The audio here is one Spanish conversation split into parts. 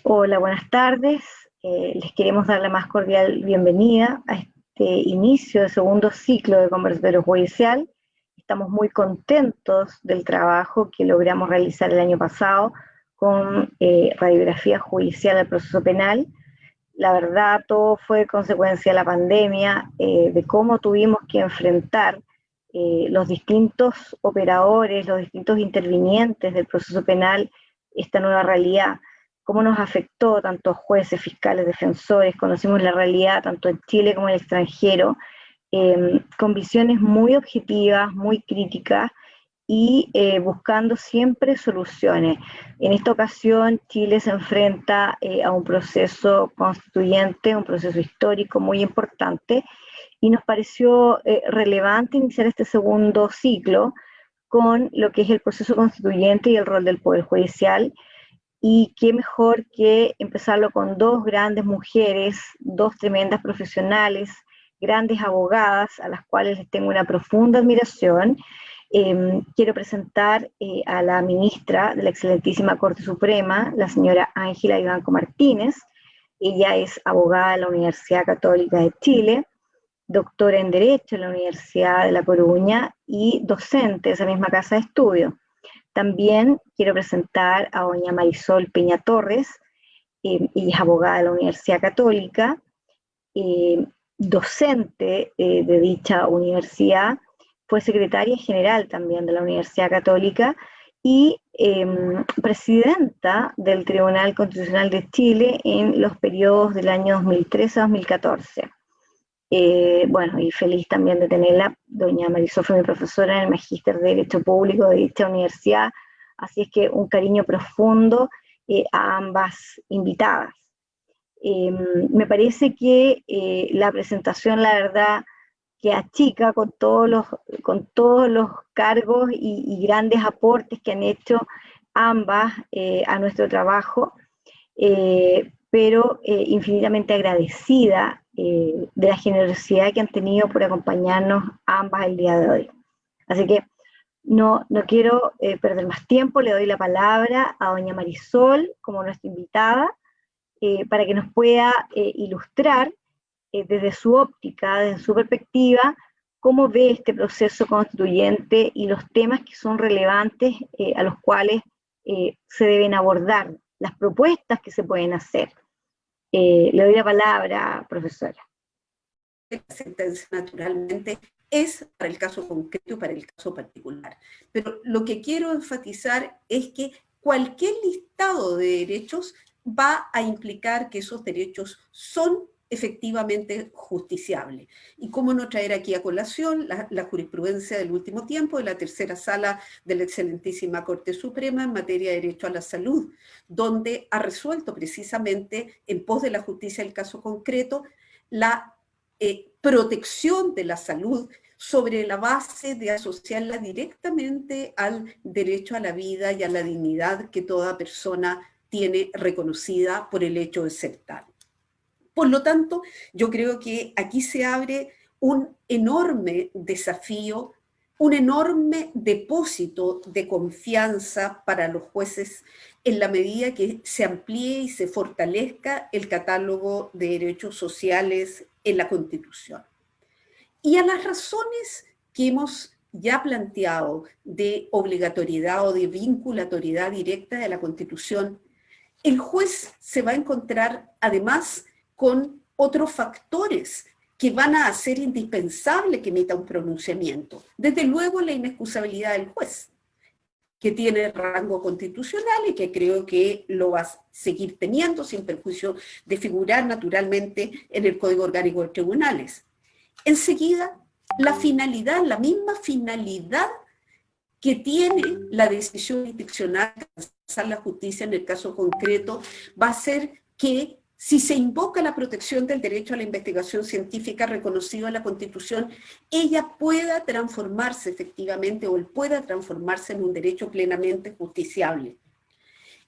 Hola, buenas tardes. Les queremos dar la más cordial bienvenida a este inicio de segundo ciclo de conversatorio judicial. Estamos muy contentos del trabajo que logramos realizar el año pasado con radiografía judicial al proceso penal. La verdad, todo fue consecuencia de la pandemia, de cómo tuvimos que enfrentar los distintos operadores, los distintos intervinientes del proceso penal, esta nueva realidad, cómo nos afectó tanto a jueces, fiscales, defensores, conocimos la realidad tanto en Chile como en el extranjero, con visiones muy objetivas, muy críticas, y buscando siempre soluciones. En esta ocasión Chile se enfrenta a un proceso constituyente, un proceso histórico muy importante, y nos pareció relevante iniciar este segundo ciclo con lo que es el proceso constituyente y el rol del Poder Judicial, y qué mejor que empezarlo con dos grandes mujeres, dos tremendas profesionales, grandes abogadas a las cuales les tengo una profunda admiración. Quiero presentar a la ministra de la excelentísima Corte Suprema, la señora Ángela Ibanco Martínez. Ella es abogada de la Universidad Católica de Chile, doctora en Derecho en la Universidad de La Coruña y docente de esa misma casa de estudio. También quiero presentar a doña Marisol Peña Torres. Ella es abogada de la Universidad Católica, eh, docente de dicha universidad, fue secretaria general también de la Universidad Católica y presidenta del Tribunal Constitucional de Chile en los periodos del año 2013 a 2014. Bueno, y feliz también de tenerla. Doña Marisol fue mi profesora en el Magíster de Derecho Público de dicha universidad, así es que un cariño profundo a ambas invitadas. Me parece que la presentación, la verdad, que achica con todos los cargos y grandes aportes que han hecho ambas a nuestro trabajo, pero infinitamente agradecida de la generosidad que han tenido por acompañarnos ambas el día de hoy. Así que no quiero perder más tiempo, le doy la palabra a doña Marisol como nuestra invitada para que nos pueda ilustrar desde su óptica, desde su perspectiva, cómo ve este proceso constituyente y los temas que son relevantes a los cuales se deben abordar, las propuestas que se pueden hacer. Le doy la palabra, profesora. La sentencia naturalmente es para el caso concreto y para el caso particular. Pero lo que quiero enfatizar es que cualquier listado de derechos va a implicar que esos derechos son efectivamente justiciables. Y cómo no traer aquí a colación la jurisprudencia del último tiempo de la tercera sala de la excelentísima Corte Suprema en materia de derecho a la salud, donde ha resuelto precisamente en pos de la justicia del caso concreto la protección de la salud sobre la base de asociarla directamente al derecho a la vida y a la dignidad que toda persona tiene reconocida por el hecho de ser tal. Por lo tanto, yo creo que aquí se abre un enorme desafío, un enorme depósito de confianza para los jueces en la medida que se amplíe y se fortalezca el catálogo de derechos sociales en la Constitución. Y a las razones que hemos ya planteado de obligatoriedad o de vinculatoriedad directa de la Constitución, el juez se va a encontrar además con otros factores que van a hacer indispensable que emita un pronunciamiento. Desde luego, la inexcusabilidad del juez, que tiene rango constitucional y que creo que lo va a seguir teniendo sin perjuicio de figurar naturalmente en el Código Orgánico de Tribunales. Enseguida, la finalidad, la misma finalidad que tiene la decisión jurisdiccional de alcanzar la justicia en el caso concreto, va a ser que si se invoca la protección del derecho a la investigación científica reconocido en la Constitución, ella pueda transformarse efectivamente o él pueda transformarse en un derecho plenamente justiciable.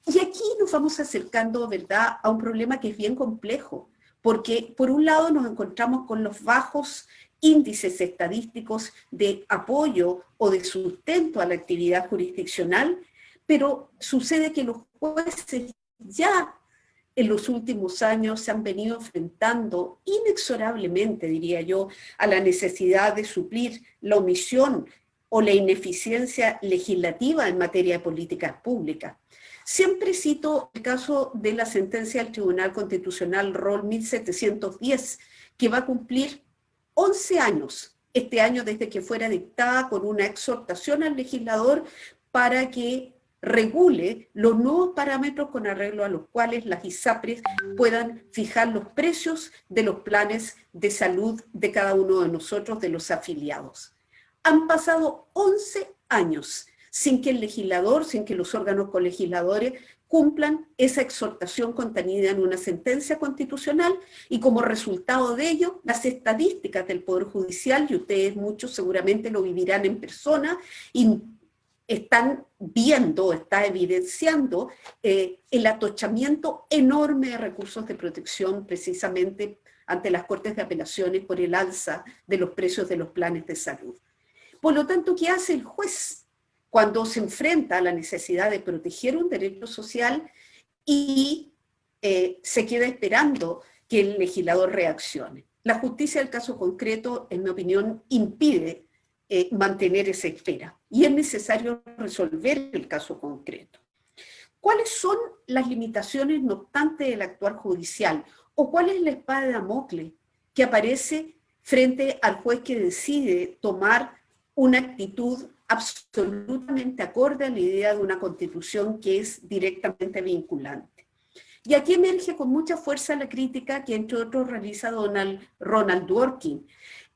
Y aquí nos vamos acercando, ¿verdad?, a un problema que es bien complejo, porque por un lado nos encontramos con los bajos índices estadísticos de apoyo o de sustento a la actividad jurisdiccional, pero sucede que los jueces ya en los últimos años se han venido enfrentando inexorablemente, diría yo, a la necesidad de suplir la omisión o la ineficiencia legislativa en materia de políticas públicas. Siempre cito el caso de la sentencia del Tribunal Constitucional Rol 1710, que va a cumplir 11 años este año desde que fuera dictada, con una exhortación al legislador para que regule los nuevos parámetros con arreglo a los cuales las ISAPRES puedan fijar los precios de los planes de salud de cada uno de nosotros, de los afiliados. Han pasado 11 años sin que el legislador, sin que los órganos colegisladores cumplan esa exhortación contenida en una sentencia constitucional, y como resultado de ello, las estadísticas del Poder Judicial, y ustedes muchos seguramente lo vivirán en persona, y están viendo, está evidenciando el atochamiento enorme de recursos de protección precisamente ante las Cortes de Apelaciones por el alza de los precios de los planes de salud. Por lo tanto, ¿qué hace el juez cuando se enfrenta a la necesidad de proteger un derecho social y se queda esperando que el legislador reaccione? La justicia del caso concreto, en mi opinión, impide mantener esa espera, y es necesario resolver el caso concreto. ¿Cuáles son las limitaciones, no obstante, del actuar judicial? ¿O cuál es la espada de Damocles que aparece frente al juez que decide tomar una actitud absolutamente acorde a la idea de una constitución que es directamente vinculante? Y aquí emerge con mucha fuerza la crítica que, entre otros, realiza Ronald Dworkin,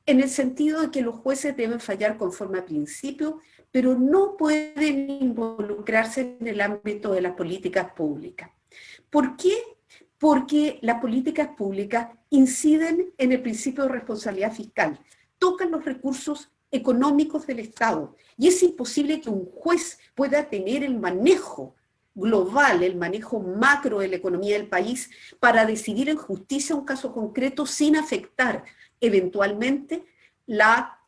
en el sentido de que los jueces deben fallar conforme a principios, pero no pueden involucrarse en el ámbito de las políticas públicas. ¿Por qué? Porque las políticas públicas inciden en el principio de responsabilidad fiscal, tocan los recursos económicos del Estado, y es imposible que un juez pueda tener el manejo global, el manejo macro de la economía del país para decidir en justicia un caso concreto sin afectar eventualmente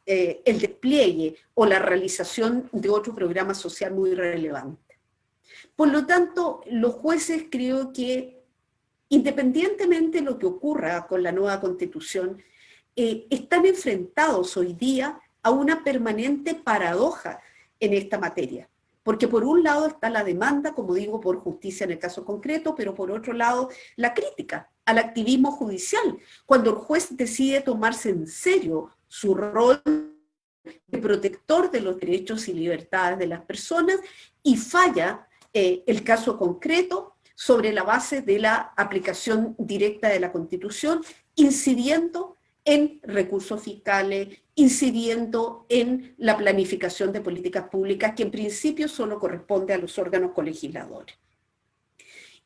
el despliegue o la realización de otro programa social muy relevante. Por lo tanto, los jueces, creo que, independientemente de lo que ocurra con la nueva Constitución, están enfrentados hoy día a una permanente paradoja en esta materia. Porque por un lado está la demanda, como digo, por justicia en el caso concreto, pero por otro lado la crítica al activismo judicial, cuando el juez decide tomarse en serio su rol de protector de los derechos y libertades de las personas y falla el caso concreto sobre la base de la aplicación directa de la Constitución, incidiendo en recursos fiscales, incidiendo en la planificación de políticas públicas, que en principio solo corresponde a los órganos colegisladores.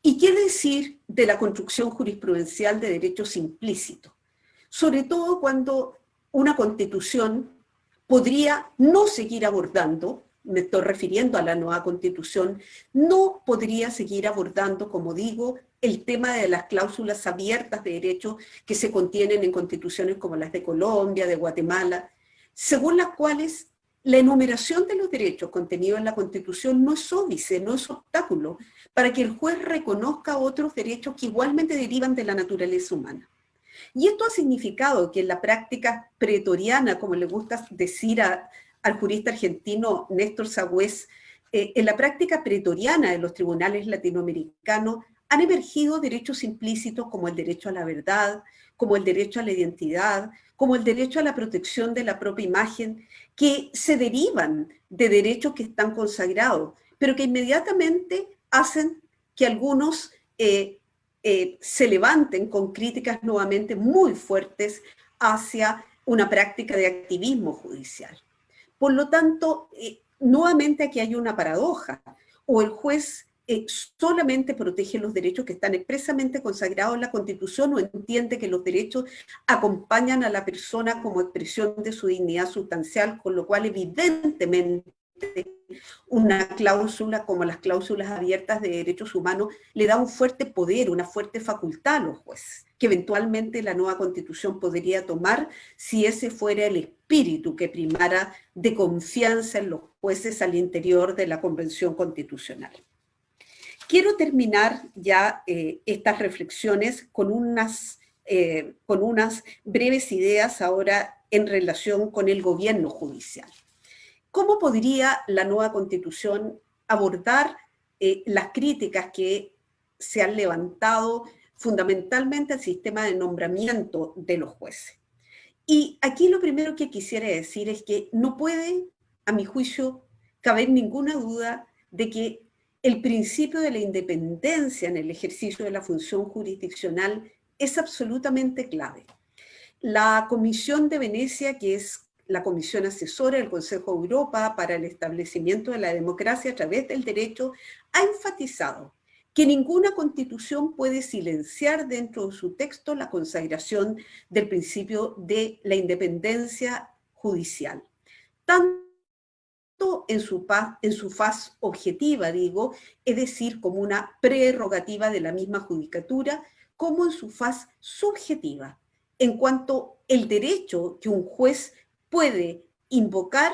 ¿Y qué decir de la construcción jurisprudencial de derechos implícitos? Sobre todo cuando una Constitución podría no seguir abordando, me estoy refiriendo a la nueva Constitución, no podría seguir abordando, como digo, el tema de las cláusulas abiertas de derechos que se contienen en constituciones como las de Colombia, de Guatemala, según las cuales la enumeración de los derechos contenidos en la Constitución no es óbice, no es obstáculo para que el juez reconozca otros derechos que igualmente derivan de la naturaleza humana. Y esto ha significado que en la práctica pretoriana, como le gusta decir al jurista argentino Néstor Sagüez, en la práctica pretoriana de los tribunales latinoamericanos han emergido derechos implícitos como el derecho a la verdad, como el derecho a la identidad, como el derecho a la protección de la propia imagen, que se derivan de derechos que están consagrados, pero que inmediatamente hacen que algunos se levanten con críticas nuevamente muy fuertes hacia una práctica de activismo judicial. Por lo tanto, nuevamente aquí hay una paradoja, o el juez solamente protege los derechos que están expresamente consagrados en la Constitución, o entiende que los derechos acompañan a la persona como expresión de su dignidad sustancial, con lo cual evidentemente una cláusula como las cláusulas abiertas de derechos humanos le da un fuerte poder, una fuerte facultad a los jueces, que eventualmente la nueva Constitución podría tomar si ese fuera el espíritu que primara de confianza en los jueces al interior de la Convención Constitucional. Quiero terminar ya estas reflexiones con unas breves ideas ahora en relación con el gobierno judicial. ¿Cómo podría la nueva Constitución abordar las críticas que se han levantado fundamentalmente al sistema de nombramiento de los jueces? Y aquí lo primero que quisiera decir es que no puede, a mi juicio, caber ninguna duda de que el principio de la independencia en el ejercicio de la función jurisdiccional es absolutamente clave. La Comisión de Venecia, que es la comisión asesora del Consejo de Europa para el establecimiento de la democracia a través del derecho, ha enfatizado que ninguna constitución puede silenciar dentro de su texto la consagración del principio de la independencia judicial, tanto en su faz objetiva, digo, es decir, como una prerrogativa de la misma judicatura, como en su faz subjetiva, en cuanto el derecho que un juez puede invocar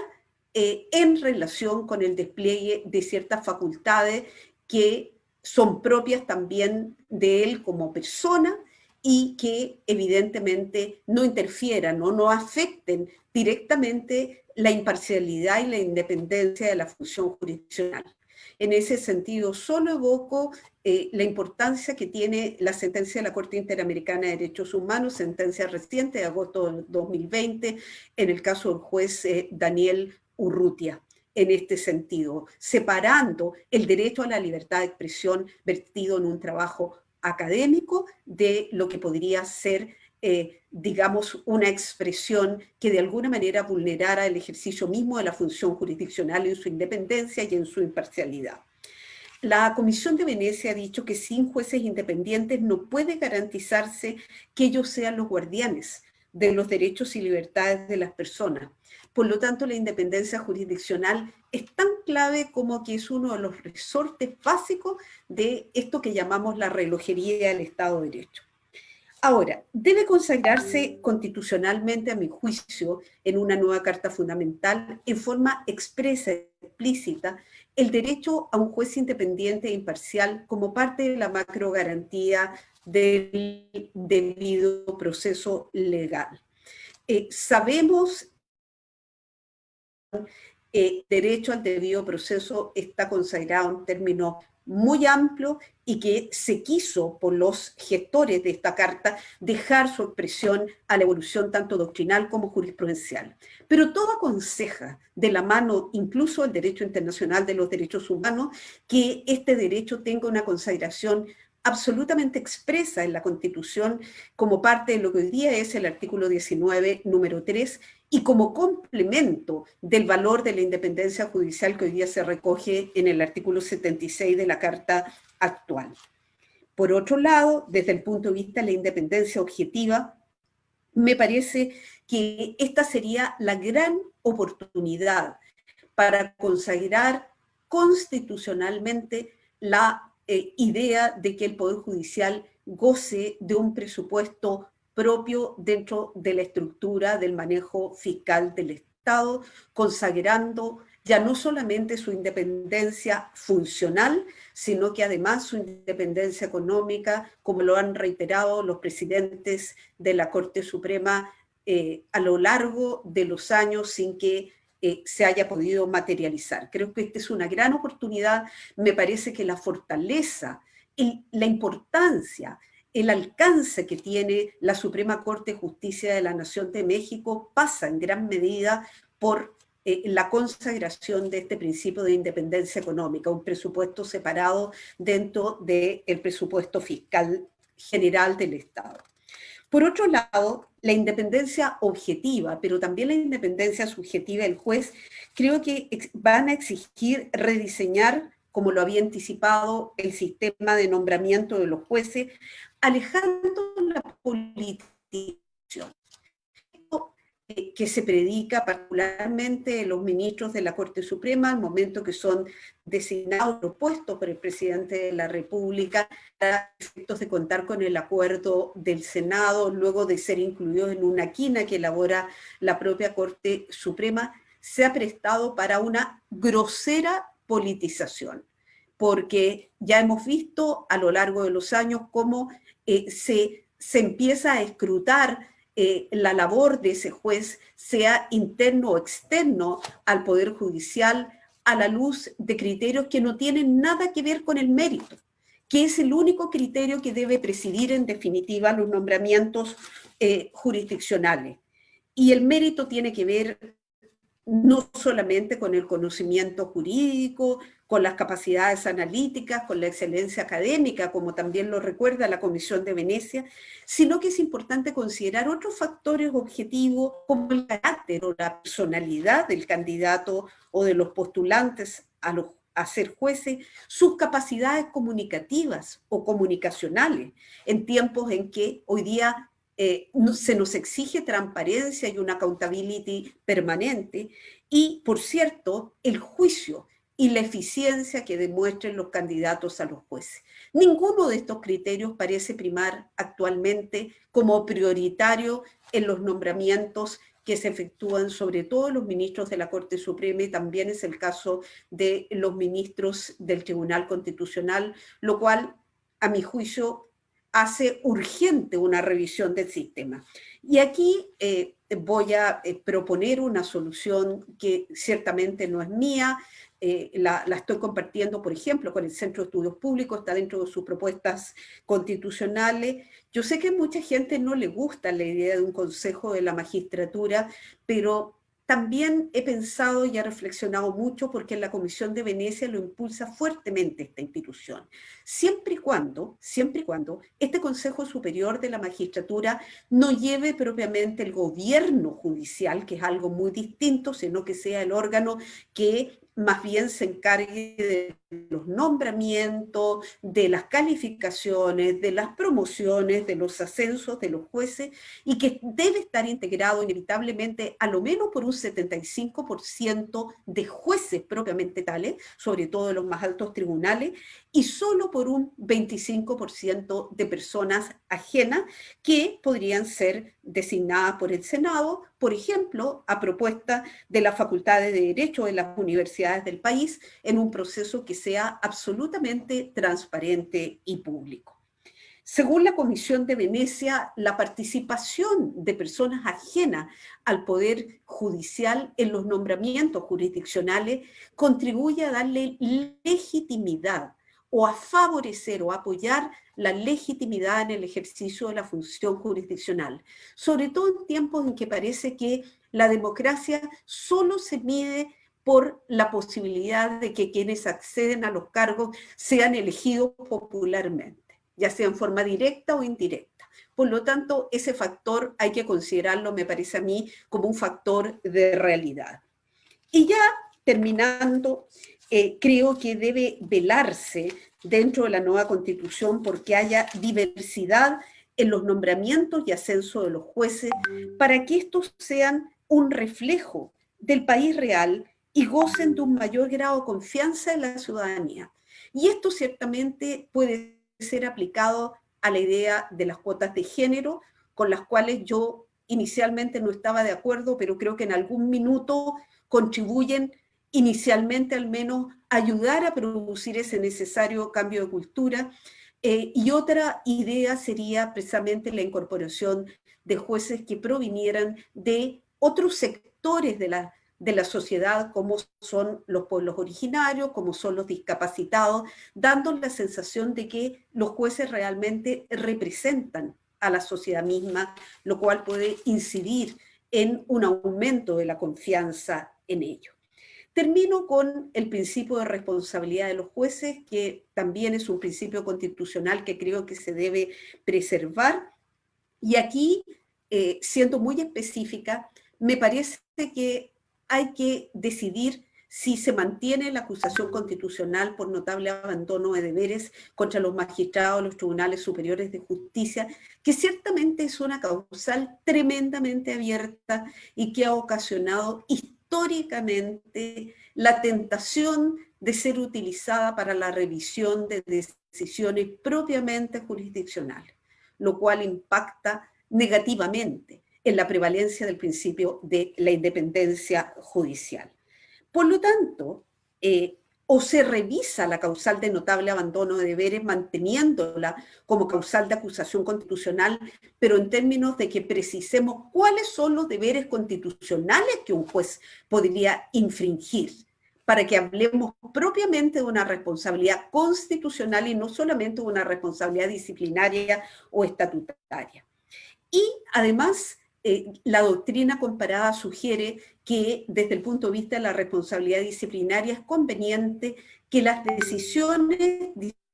en relación con el despliegue de ciertas facultades que son propias también de él como persona y que evidentemente no interfieran o no afecten directamente la imparcialidad y la independencia de la función jurisdiccional. En ese sentido, solo evoco la importancia que tiene la sentencia de la Corte Interamericana de Derechos Humanos, sentencia reciente de agosto de 2020, en el caso del juez Daniel Urrutia, en este sentido, separando el derecho a la libertad de expresión vertido en un trabajo académico de lo que podría ser digamos, una expresión que de alguna manera vulnerara el ejercicio mismo de la función jurisdiccional en su independencia y en su imparcialidad. La Comisión de Venecia ha dicho que sin jueces independientes no puede garantizarse que ellos sean los guardianes de los derechos y libertades de las personas. Por lo tanto, la independencia jurisdiccional es tan clave como que es uno de los resortes básicos de esto que llamamos la relojería del Estado de Derecho. Ahora, debe consagrarse constitucionalmente, a mi juicio, en una nueva Carta Fundamental, en forma expresa, explícita, el derecho a un juez independiente e imparcial como parte de la macrogarantía del debido proceso legal. Sabemos que el derecho al debido proceso está consagrado en términos muy amplio y que se quiso por los gestores de esta carta dejar su expresión a la evolución tanto doctrinal como jurisprudencial. Pero todo aconseja, de la mano incluso el derecho internacional de los derechos humanos, que este derecho tenga una consagración absolutamente expresa en la Constitución como parte de lo que hoy día es el artículo 19, número 3, y como complemento del valor de la independencia judicial que hoy día se recoge en el artículo 76 de la Carta actual. Por otro lado, desde el punto de vista de la independencia objetiva, me parece que esta sería la gran oportunidad para consagrar constitucionalmente la idea de que el Poder Judicial goce de un presupuesto propio dentro de la estructura del manejo fiscal del Estado, consagrando ya no solamente su independencia funcional, sino que además su independencia económica, como lo han reiterado los presidentes de la Corte Suprema a lo largo de los años sin que se haya podido materializar. Creo que esta es una gran oportunidad. Me parece que la fortaleza, la importancia, el alcance que tiene la Suprema Corte de Justicia de la Nación de México pasa en gran medida por la consagración de este principio de independencia económica, un presupuesto separado dentro del presupuesto fiscal general del Estado. Por otro lado, la independencia objetiva, pero también la independencia subjetiva del juez, creo que van a exigir rediseñar, como lo había anticipado, el sistema de nombramiento de los jueces, alejando la politización que se predica particularmente de los ministros de la Corte Suprema al momento que son designados, propuestos por el presidente de la República para efectos de contar con el acuerdo del Senado, luego de ser incluidos en una quina que elabora la propia Corte Suprema, se ha prestado para una grosera politización. porque ya hemos visto a lo largo de los años cómo se empieza a escrutar la labor de ese juez, sea interno o externo al Poder Judicial, a la luz de criterios que no tienen nada que ver con el mérito, que es el único criterio que debe presidir en definitiva los nombramientos jurisdiccionales. Y el mérito tiene que ver no solamente con el conocimiento jurídico, con las capacidades analíticas, con la excelencia académica, como también lo recuerda la Comisión de Venecia, sino que es importante considerar otros factores objetivos como el carácter o la personalidad del candidato o de los postulantes a ser jueces, sus capacidades comunicativas o comunicacionales, en tiempos en que hoy día se nos exige transparencia y una accountability permanente, y, por cierto, el juicio y la eficiencia que demuestren los candidatos a los jueces. Ninguno de estos criterios parece primar actualmente como prioritario en los nombramientos que se efectúan, sobre todo los ministros de la Corte Suprema, y también es el caso de los ministros del Tribunal Constitucional, lo cual, a mi juicio, hace urgente una revisión del sistema. Y aquí voy a proponer una solución que ciertamente no es mía, la estoy compartiendo, por ejemplo, con el Centro de Estudios Públicos, está dentro de sus propuestas constitucionales. Yo sé que a mucha gente no le gusta la idea de un consejo de la magistratura, pero también he pensado y he reflexionado mucho porque en la Comisión de Venecia lo impulsa fuertemente esta institución. Siempre y cuando este Consejo Superior de la Magistratura no lleve propiamente el gobierno judicial, que es algo muy distinto, sino que sea el órgano que más bien se encargue de los nombramientos, de las calificaciones, de las promociones, de los ascensos de los jueces, y que debe estar integrado inevitablemente a lo menos por un 75% de jueces propiamente tales, sobre todo de los más altos tribunales, y solo por un 25% de personas ajenas que podrían ser designadas por el Senado, por ejemplo, a propuesta de las facultades de Derecho de las universidades del país, en un proceso que sea absolutamente transparente y público. Según la Comisión de Venecia, la participación de personas ajenas al Poder Judicial en los nombramientos jurisdiccionales contribuye a darle legitimidad o a favorecer o apoyar la legitimidad en el ejercicio de la función jurisdiccional, sobre todo en tiempos en que parece que la democracia solo se mide por la posibilidad de que quienes acceden a los cargos sean elegidos popularmente, ya sea en forma directa o indirecta. Por lo tanto, ese factor hay que considerarlo, me parece a mí, como un factor de realidad. Y ya terminando, creo que debe velarse dentro de la nueva Constitución porque haya diversidad en los nombramientos y ascenso de los jueces, para que estos sean un reflejo del país real y gocen de un mayor grado de confianza en la ciudadanía. Y esto ciertamente puede ser aplicado a la idea de las cuotas de género, con las cuales yo inicialmente no estaba de acuerdo, pero creo que en algún minuto contribuyen inicialmente al menos a ayudar a producir ese necesario cambio de cultura. Y otra idea sería precisamente la incorporación de jueces que provinieran de otros sectores de la sociedad, como son los pueblos originarios, como son los discapacitados, dando la sensación de que los jueces realmente representan a la sociedad misma, lo cual puede incidir en un aumento de la confianza en ello. Termino con el principio de responsabilidad de los jueces, que también es un principio constitucional que creo que se debe preservar. Y aquí, siendo muy específica, me parece que hay que decidir si se mantiene la acusación constitucional por notable abandono de deberes contra los magistrados de los tribunales superiores de justicia, que ciertamente es una causal tremendamente abierta y que ha ocasionado históricamente la tentación de ser utilizada para la revisión de decisiones propiamente jurisdiccionales, lo cual impacta negativamente en la prevalencia del principio de la independencia judicial. Por lo tanto, o se revisa la causal de notable abandono de deberes manteniéndola como causal de acusación constitucional, pero en términos de que precisemos cuáles son los deberes constitucionales que un juez podría infringir, para que hablemos propiamente de una responsabilidad constitucional y no solamente de una responsabilidad disciplinaria o estatutaria. Y además, la doctrina comparada sugiere que desde el punto de vista de la responsabilidad disciplinaria es conveniente que las decisiones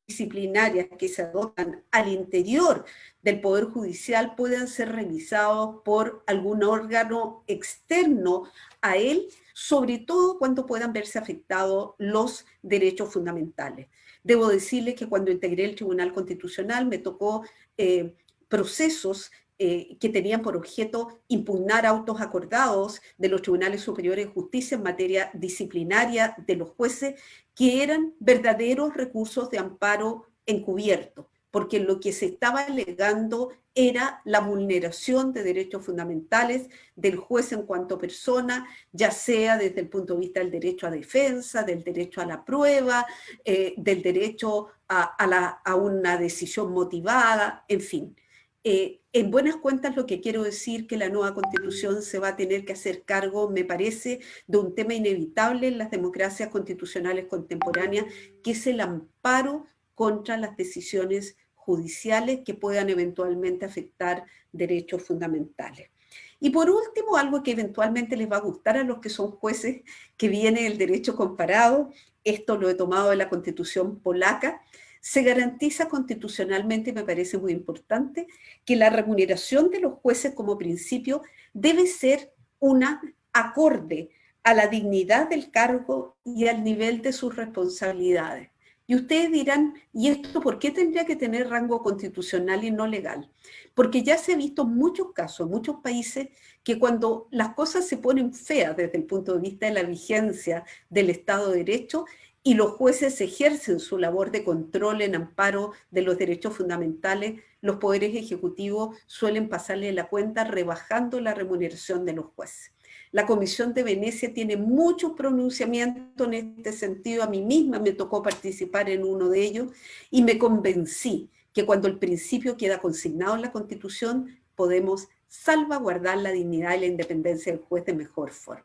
disciplinarias que se adoptan al interior del Poder Judicial puedan ser revisados por algún órgano externo a él, sobre todo cuando puedan verse afectados los derechos fundamentales. Debo decirles que cuando integré el Tribunal Constitucional me tocó procesos que tenían por objeto impugnar autos acordados de los tribunales superiores de justicia en materia disciplinaria de los jueces, que eran verdaderos recursos de amparo encubierto, porque lo que se estaba alegando era la vulneración de derechos fundamentales del juez en cuanto persona, ya sea desde el punto de vista del derecho a defensa, del derecho a la prueba, del derecho a una decisión motivada, en fin. En buenas cuentas, lo que quiero decir que la nueva Constitución se va a tener que hacer cargo, me parece, de un tema inevitable en las democracias constitucionales contemporáneas, que es el amparo contra las decisiones judiciales que puedan eventualmente afectar derechos fundamentales. Y por último, algo que eventualmente les va a gustar a los que son jueces, que viene el derecho comparado, esto lo he tomado de la Constitución polaca. Se garantiza constitucionalmente, me parece muy importante, que la remuneración de los jueces como principio debe ser una acorde a la dignidad del cargo y al nivel de sus responsabilidades. Y ustedes dirán, ¿y esto por qué tendría que tener rango constitucional y no legal? Porque ya se ha visto en muchos casos, en muchos países, que cuando las cosas se ponen feas desde el punto de vista de la vigencia del Estado de Derecho, y los jueces ejercen su labor de control en amparo de los derechos fundamentales, los poderes ejecutivos suelen pasarle la cuenta rebajando la remuneración de los jueces. La Comisión de Venecia tiene muchos pronunciamientos en este sentido. A mí misma me tocó participar en uno de ellos y me convencí que cuando el principio queda consignado en la Constitución, podemos salvaguardar la dignidad y la independencia del juez de mejor forma.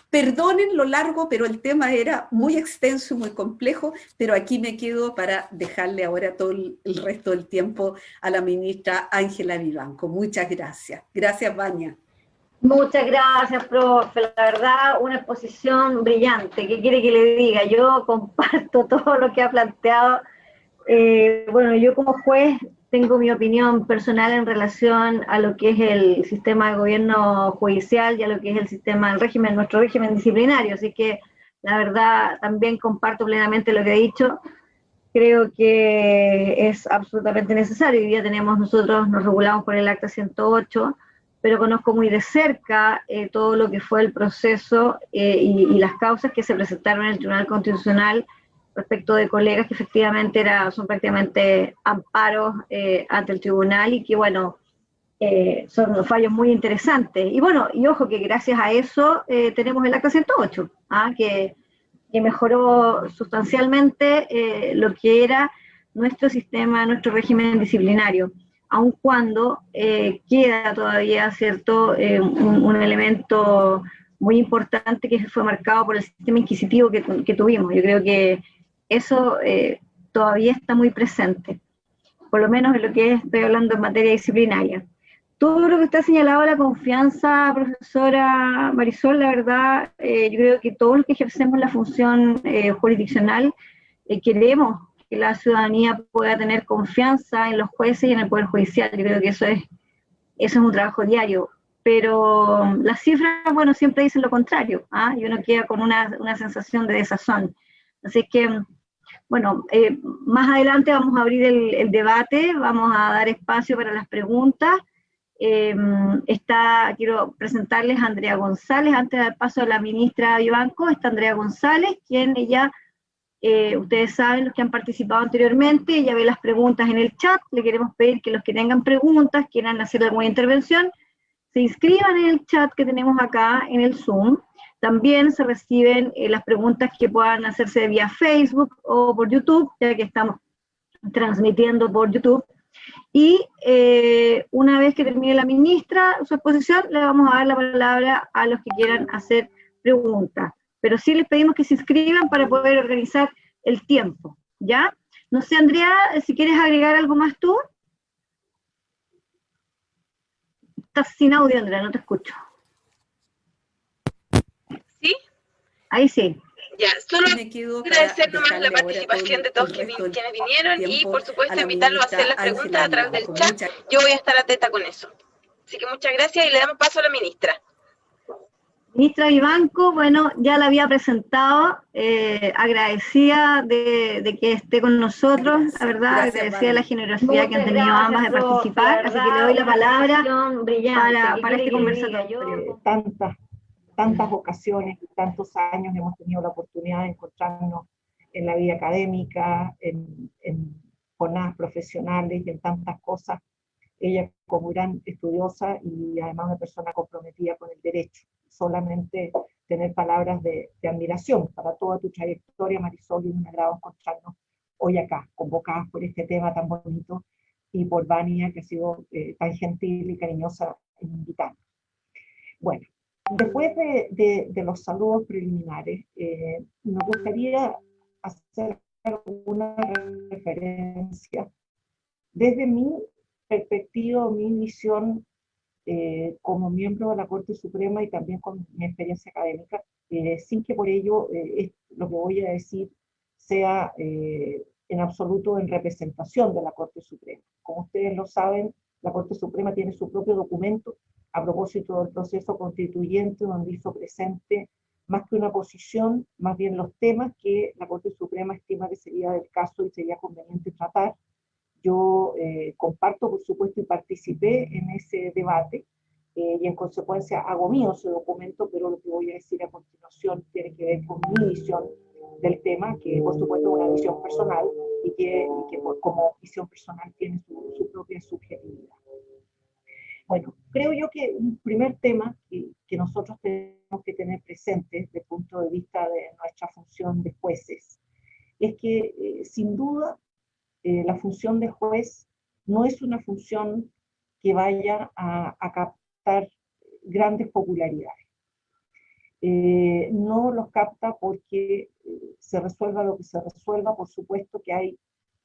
Perdonen lo largo, pero el tema era muy extenso y muy complejo, pero aquí me quedo para dejarle ahora todo el resto del tiempo a la ministra Ángela Vivanco. Muchas gracias. Gracias, Vania. Muchas gracias, profe. La verdad, una exposición brillante. ¿Qué quiere que le diga? Yo comparto todo lo que ha planteado. Bueno, yo como juez tengo mi opinión personal en relación a lo que es el sistema de gobierno judicial y a lo que es el sistema, el régimen, nuestro régimen disciplinario. Así que la verdad también comparto plenamente lo que he dicho. Creo que es absolutamente necesario. Hoy día nosotros nos regulamos por el Acta 108, pero conozco muy de cerca todo lo que fue el proceso y las causas que se presentaron en el Tribunal Constitucional respecto de colegas que efectivamente son prácticamente amparos ante el tribunal y que, bueno, son unos fallos muy interesantes. Y bueno, y ojo que gracias a eso tenemos el Acta 108, que mejoró sustancialmente lo que era nuestro sistema, nuestro régimen disciplinario, aun cuando queda todavía, ¿cierto?, un elemento muy importante que fue marcado por el sistema inquisitivo que tuvimos. Yo creo que eso todavía está muy presente, por lo menos en lo que estoy hablando en materia disciplinaria. Todo lo que está señalado, la confianza, profesora Marisol, la verdad, yo creo que todos los que ejercemos la función jurisdiccional queremos que la ciudadanía pueda tener confianza en los jueces y en el Poder Judicial. Yo creo que eso es un trabajo diario, pero las cifras, bueno, siempre dicen lo contrario, y uno queda con una sensación de desazón. Así que, bueno, más adelante vamos a abrir el debate, vamos a dar espacio para las preguntas. Quiero presentarles a Andrea González, antes de dar paso a la ministra Vivanco. Está Andrea González, quien ella, ustedes saben, los que han participado anteriormente, ella ve las preguntas en el chat. Le queremos pedir que los que tengan preguntas, quieran hacer alguna intervención, se inscriban en el chat que tenemos acá en el Zoom. También se reciben las preguntas que puedan hacerse vía Facebook o por YouTube, ya que estamos transmitiendo por YouTube. Y una vez que termine la ministra su exposición, le vamos a dar la palabra a los que quieran hacer preguntas. Pero sí les pedimos que se inscriban para poder organizar el tiempo, ¿ya? No sé, Andrea, si quieres agregar algo más tú. Estás sin audio, Andrea, no te escucho. ¿Sí? Ahí sí. Ya, solo Me quedo para agradecer nomás la dejarle ahora participación de todo todos el resto del quienes vinieron y tiempo por a supuesto la invitarlos a hacer ministra las preguntas Ángela a través del Vivanco. chat. Yo voy a estar atenta con eso. Así que muchas gracias y le damos paso a la ministra. Ministra Vivanco, bueno, ya la había presentado, agradecida de que esté con nosotros, Gracias, la verdad, gracias, agradecida de la Bárbara. generosidad que han tenido ambas de participar, así que le doy la palabra para este conversatorio. Tantas ocasiones y tantos años hemos tenido la oportunidad de encontrarnos en la vida académica, en jornadas profesionales y en tantas cosas. Ella como gran estudiosa y además una persona comprometida con el derecho. Solamente tener palabras de admiración para toda tu trayectoria, Marisol, y un agrado encontrarnos hoy acá, convocadas por este tema tan bonito, y por Vania, que ha sido tan gentil y cariñosa en invitarnos. Bueno, después de los saludos preliminares, me gustaría hacer alguna referencia desde mi perspectiva o mi visión como miembro de la Corte Suprema y también con mi experiencia académica, sin que por ello lo que voy a decir sea en absoluto en representación de la Corte Suprema. Como ustedes lo saben, la Corte Suprema tiene su propio documento a propósito del proceso constituyente, donde hizo presente más que una posición, más bien los temas que la Corte Suprema estima que sería del caso y sería conveniente tratar. Yo comparto, por supuesto, y participé en ese debate, y en consecuencia hago mío ese documento, pero lo que voy a decir a continuación tiene que ver con mi visión del tema, que por supuesto es una visión personal y que como visión personal tiene su propia subjetividad. Bueno, creo yo que un primer tema que nosotros tenemos que tener presente desde el punto de vista de nuestra función de jueces es que sin duda la función de juez no es una función que vaya a captar grandes popularidades. No los capta porque se resuelva lo que se resuelva. Por supuesto que hay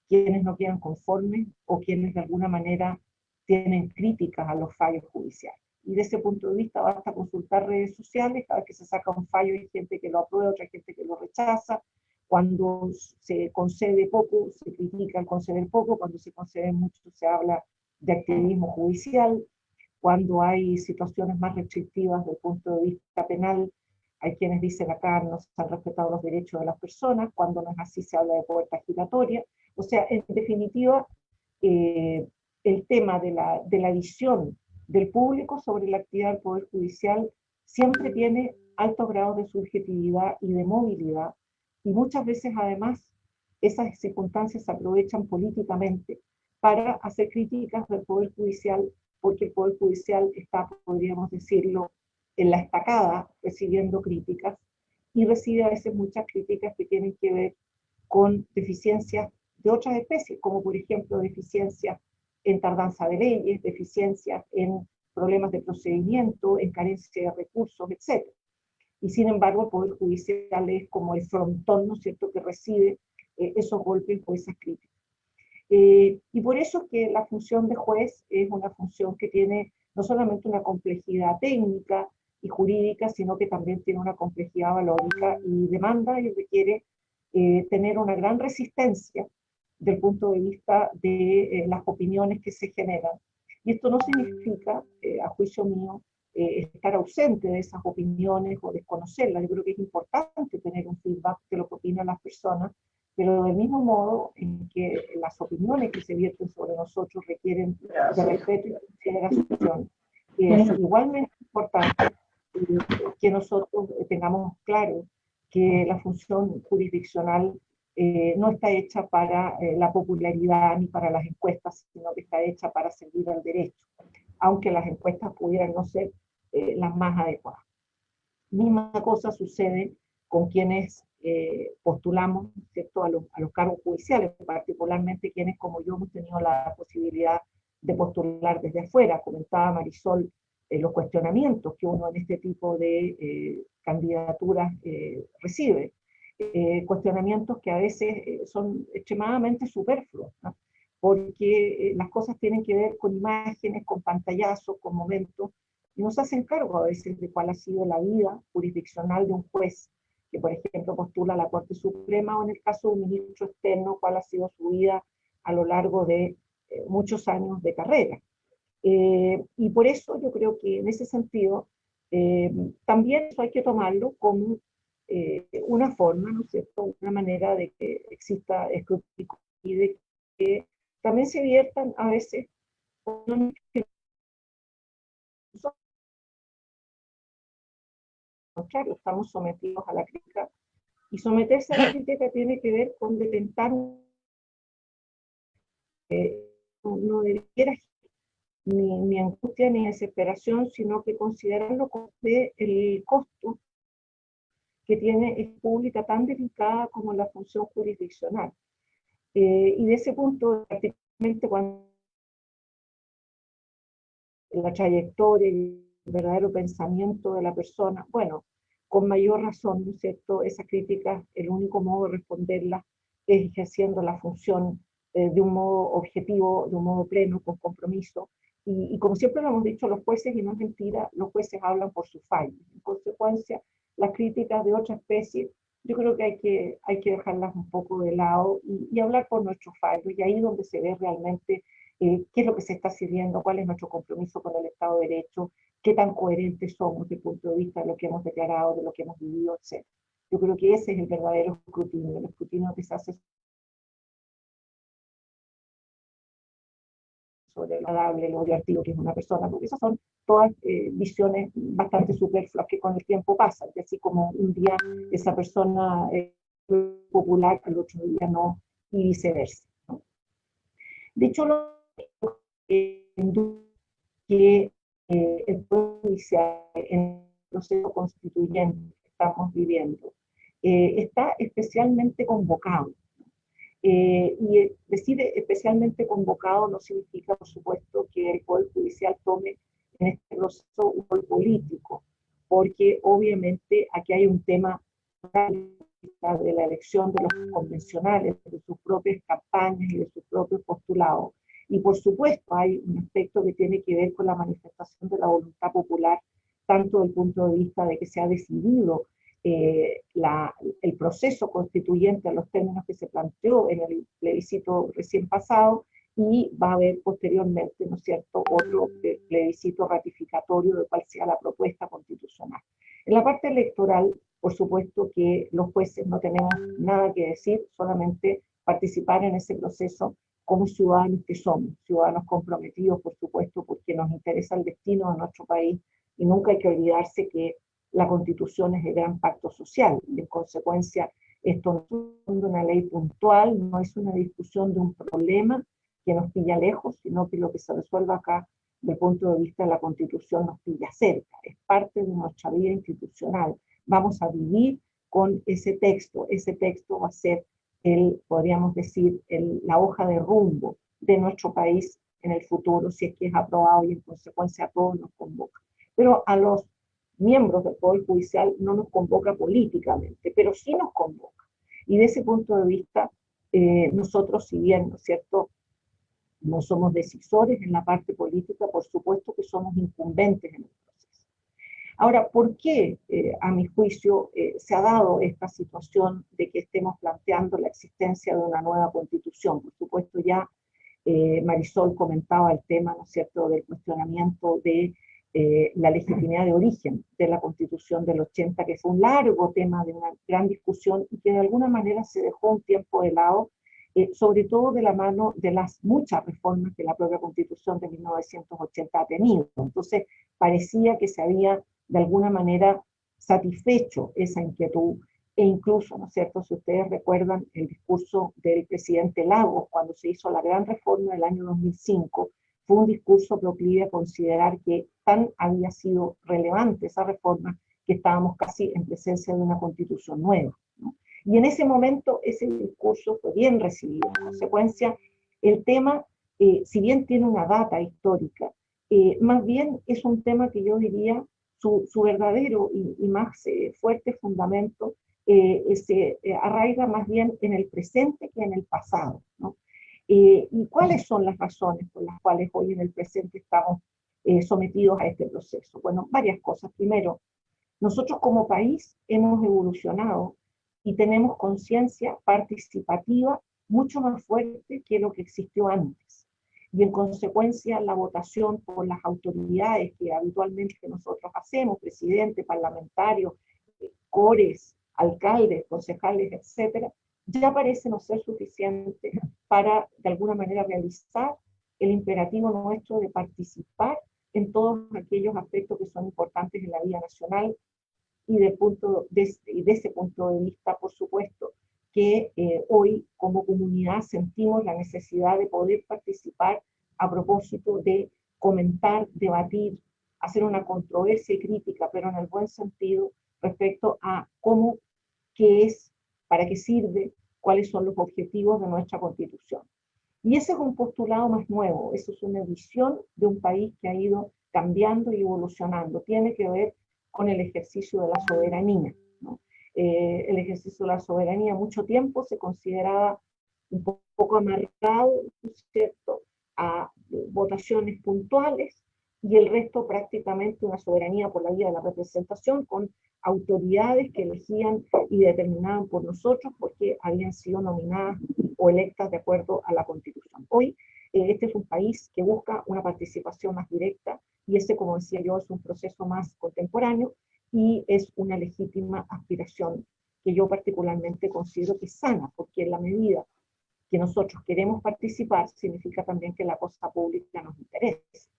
quienes no quedan conformes o quienes de alguna manera tienen críticas a los fallos judiciales. Y de ese punto de vista basta consultar redes sociales, cada vez que se saca un fallo hay gente que lo aprueba, otra gente que lo rechaza. Cuando se concede poco, se critica al conceder poco; cuando se concede mucho, se habla de activismo judicial; cuando hay situaciones más restrictivas desde el punto de vista penal, hay quienes dicen acá no se han respetado los derechos de las personas; cuando no es así, se habla de puerta giratoria. O sea, en definitiva, el tema de la visión del público sobre la actividad del Poder Judicial siempre tiene altos grados de subjetividad y de movilidad, y muchas veces además esas circunstancias se aprovechan políticamente para hacer críticas del Poder Judicial, porque el Poder Judicial está, podríamos decirlo, en la estacada recibiendo críticas, y recibe a veces muchas críticas que tienen que ver con deficiencias de otras especies, como por ejemplo deficiencias en tardanza de leyes, deficiencias en problemas de procedimiento, en carencia de recursos, etc. Y sin embargo el Poder Judicial es como el frontón, ¿no es cierto?, que recibe esos golpes o esas críticas. Y por eso es que la función de juez es una función que tiene no solamente una complejidad técnica y jurídica, sino que también tiene una complejidad valórica y demanda y requiere tener una gran resistencia del punto de vista de las opiniones que se generan. Y esto no significa, a juicio mío, estar ausente de esas opiniones o desconocerlas. Yo creo que es importante tener un feedback de lo que opinan las personas, pero del mismo modo en que las opiniones que se vierten sobre nosotros requieren de respeto y consideración, es igualmente importante que nosotros tengamos claro que la función jurisdiccional no está hecha para la popularidad ni para las encuestas, sino que está hecha para servir al derecho, aunque las encuestas pudieran no ser las más adecuadas. misma cosa sucede con quienes postulamos, ¿cierto?, a los cargos judiciales, particularmente quienes como yo hemos tenido la posibilidad de postular desde afuera. Comentaba Marisol los cuestionamientos que uno en este tipo de candidaturas recibe. Cuestionamientos que a veces son extremadamente superfluos, ¿no? Porque las cosas tienen que ver con imágenes, con pantallazos, con momentos, y no se hacen cargo a veces de cuál ha sido la vida jurisdiccional de un juez que, por ejemplo, postula a la Corte Suprema, o en el caso de un ministro externo, cuál ha sido su vida a lo largo de muchos años de carrera. Y por eso yo creo que en ese sentido, también eso hay que tomarlo como una forma, ¿no es cierto?, una manera de que exista escrutinio y de que también se viertan a veces, claro, estamos sometidos a la crítica, y someterse a la crítica tiene que ver con detentar, no debiera ni angustia ni desesperación, sino que considerarlo como el costo que tiene es pública tan delicada como la función jurisdiccional. Y de ese punto, prácticamente cuando la trayectoria y el verdadero pensamiento de la persona, bueno, con mayor razón, ¿no es cierto?, esas críticas, el único modo de responderlas es ejerciendo la función de un modo objetivo, de un modo pleno, con compromiso. Y como siempre lo hemos dicho, los jueces, y no es mentira, los jueces hablan por sus fallos. En consecuencia, las críticas de otra especie, yo creo que hay que dejarlas un poco de lado y hablar por nuestros fallos, y ahí es donde se ve realmente qué es lo que se está sirviendo, cuál es nuestro compromiso con el Estado de Derecho, qué tan coherentes somos desde el punto de vista de lo que hemos declarado, de lo que hemos vivido, etc. Yo creo que ese es el verdadero escrutinio, el escrutinio que se hace sobre lo agradable, lo divertido que es una persona, porque esas son todas visiones bastante superfluas que con el tiempo pasan, que así como un día esa persona es popular, al otro día no, y viceversa, ¿no? De hecho, que el Poder Judicial en el proceso constituyente que estamos viviendo está especialmente convocado. Y decir especialmente convocado no significa, por supuesto, que el Poder Judicial tome en este proceso un rol político, porque obviamente aquí hay un tema de la elección de los convencionales, de sus propias campañas y de sus propios postulados. Y por supuesto hay un aspecto que tiene que ver con la manifestación de la voluntad popular, tanto desde el punto de vista de que se ha decidido el proceso constituyente a los términos que se planteó en el plebiscito recién pasado, y va a haber posteriormente, ¿no es cierto?, otro plebiscito ratificatorio de cuál sea la propuesta constitucional. En la parte electoral, por supuesto que los jueces no tenemos nada que decir, solamente participar en ese proceso como ciudadanos que somos, ciudadanos comprometidos, por supuesto, porque nos interesa el destino de nuestro país, y nunca hay que olvidarse que la Constitución es el gran pacto social, y en consecuencia esto no es una ley puntual, no es una discusión de un problema que nos pilla lejos, sino que lo que se resuelve acá, desde el punto de vista de la Constitución, nos pilla cerca, es parte de nuestra vida institucional. Vamos a vivir con ese texto va a ser podríamos decir, la hoja de rumbo de nuestro país en el futuro, si es que es aprobado, y en consecuencia a todos nos convoca. Pero a los miembros del Poder Judicial no nos convoca políticamente, pero sí nos convoca. Y de ese punto de vista, nosotros, si bien, ¿no es cierto?, no somos decisores en la parte política, por supuesto que somos incumbentes en el proceso. Ahora, ¿por qué, a mi juicio, se ha dado esta situación de que estemos planteando la existencia de una nueva constitución? Por supuesto, ya Marisol comentaba el tema, ¿no es cierto?, del cuestionamiento de la legitimidad de origen de la Constitución del 80, que fue un largo tema de una gran discusión y que de alguna manera se dejó un tiempo de lado, sobre todo de la mano de las muchas reformas que la propia Constitución de 1980 ha tenido. Entonces, parecía que se había de alguna manera satisfecho esa inquietud, e incluso, ¿no es cierto?, si ustedes recuerdan el discurso del presidente Lagos cuando se hizo la gran reforma del año 2005, fue un discurso proclive a considerar que tan había sido relevante esa reforma que estábamos casi en presencia de una constitución nueva, ¿no? Y en ese momento ese discurso fue bien recibido. En consecuencia, el tema, si bien tiene una data histórica, más bien es un tema que yo diría su verdadero y más fuerte fundamento se arraiga más bien en el presente que en el pasado, ¿no? ¿Y cuáles son las razones por las cuales hoy en el presente estamos sometidos a este proceso? Bueno, varias cosas. Primero, nosotros como país hemos evolucionado y tenemos conciencia participativa mucho más fuerte que lo que existió antes. Y en consecuencia la votación por las autoridades que habitualmente nosotros hacemos, presidente, parlamentario, cores, alcaldes, concejales, etcétera, ya parece no ser suficiente para de alguna manera realizar el imperativo nuestro de participar en todos aquellos aspectos que son importantes en la vida nacional y de ese punto de vista, por supuesto, que hoy como comunidad sentimos la necesidad de poder participar a propósito de comentar, debatir, hacer una controversia y crítica, pero en el buen sentido, respecto a cómo, qué es, para qué sirve, cuáles son los objetivos de nuestra Constitución. Y ese es un postulado más nuevo, eso es una visión de un país que ha ido cambiando y evolucionando, tiene que ver con el ejercicio de la soberanía, ¿no? El ejercicio de la soberanía mucho tiempo se consideraba un poco amarrado, ¿cierto?, a votaciones puntuales y el resto prácticamente una soberanía por la vía de la representación con autoridades que elegían y determinaban por nosotros porque habían sido nominadas o electas de acuerdo a la Constitución. Hoy este es un país que busca una participación más directa y ese, como decía yo, es un proceso más contemporáneo y es una legítima aspiración que yo particularmente considero que es sana, porque en la medida que nosotros queremos participar, significa también que la cosa pública nos interesa.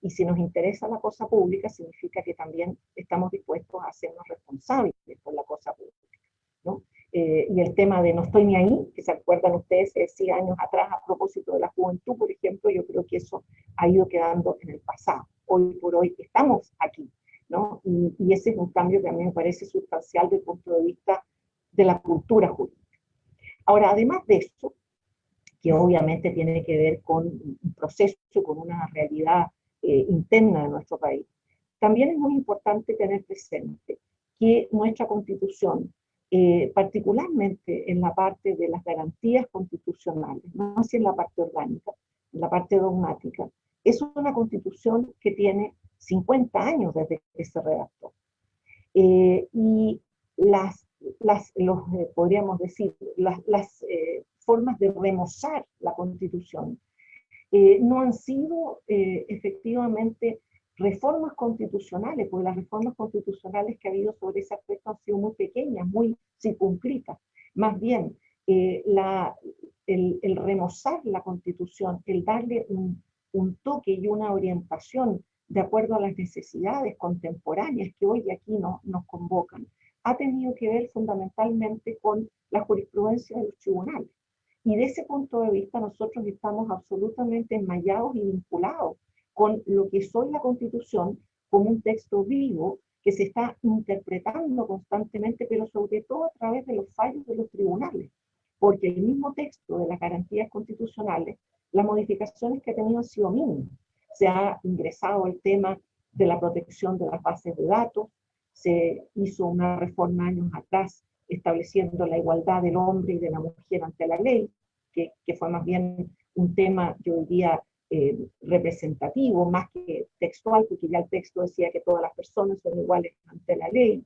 Y si nos interesa la cosa pública, significa que también estamos dispuestos a hacernos responsables por la cosa pública, ¿no? Y el tema de no estoy ni ahí, que se acuerdan ustedes, se decía años atrás a propósito de la juventud, por ejemplo, yo creo que eso ha ido quedando en el pasado. Hoy por hoy estamos aquí, ¿no? Y ese es un cambio que a mí me parece sustancial desde el punto de vista de la cultura jurídica. Ahora, además de eso, que obviamente tiene que ver con un proceso, con una realidad interna de nuestro país, también es muy importante tener presente que nuestra Constitución, particularmente en la parte de las garantías constitucionales, no así en la parte orgánica, en la parte dogmática, es una Constitución que tiene 50 años desde que se redactó. Y podríamos decir, las formas de remozar la Constitución no han sido efectivamente reformas constitucionales, porque las reformas constitucionales que ha habido sobre ese aspecto han sido muy pequeñas, muy circunscritas. Más bien, el remozar la Constitución, el darle un toque y una orientación de acuerdo a las necesidades contemporáneas que hoy aquí nos convocan, ha tenido que ver fundamentalmente con la jurisprudencia de los tribunales. Y de ese punto de vista nosotros estamos absolutamente enmayados y vinculados con lo que es hoy la Constitución como un texto vivo que se está interpretando constantemente, pero sobre todo a través de los fallos de los tribunales, porque el mismo texto de las garantías constitucionales, las modificaciones que ha tenido han sido mínimas. Se ha ingresado el tema de la protección de las bases de datos, se hizo una reforma años atrás estableciendo la igualdad del hombre y de la mujer ante la ley, que fue más bien un tema, yo diría, representativo, más que textual, porque ya el texto decía que todas las personas son iguales ante la ley.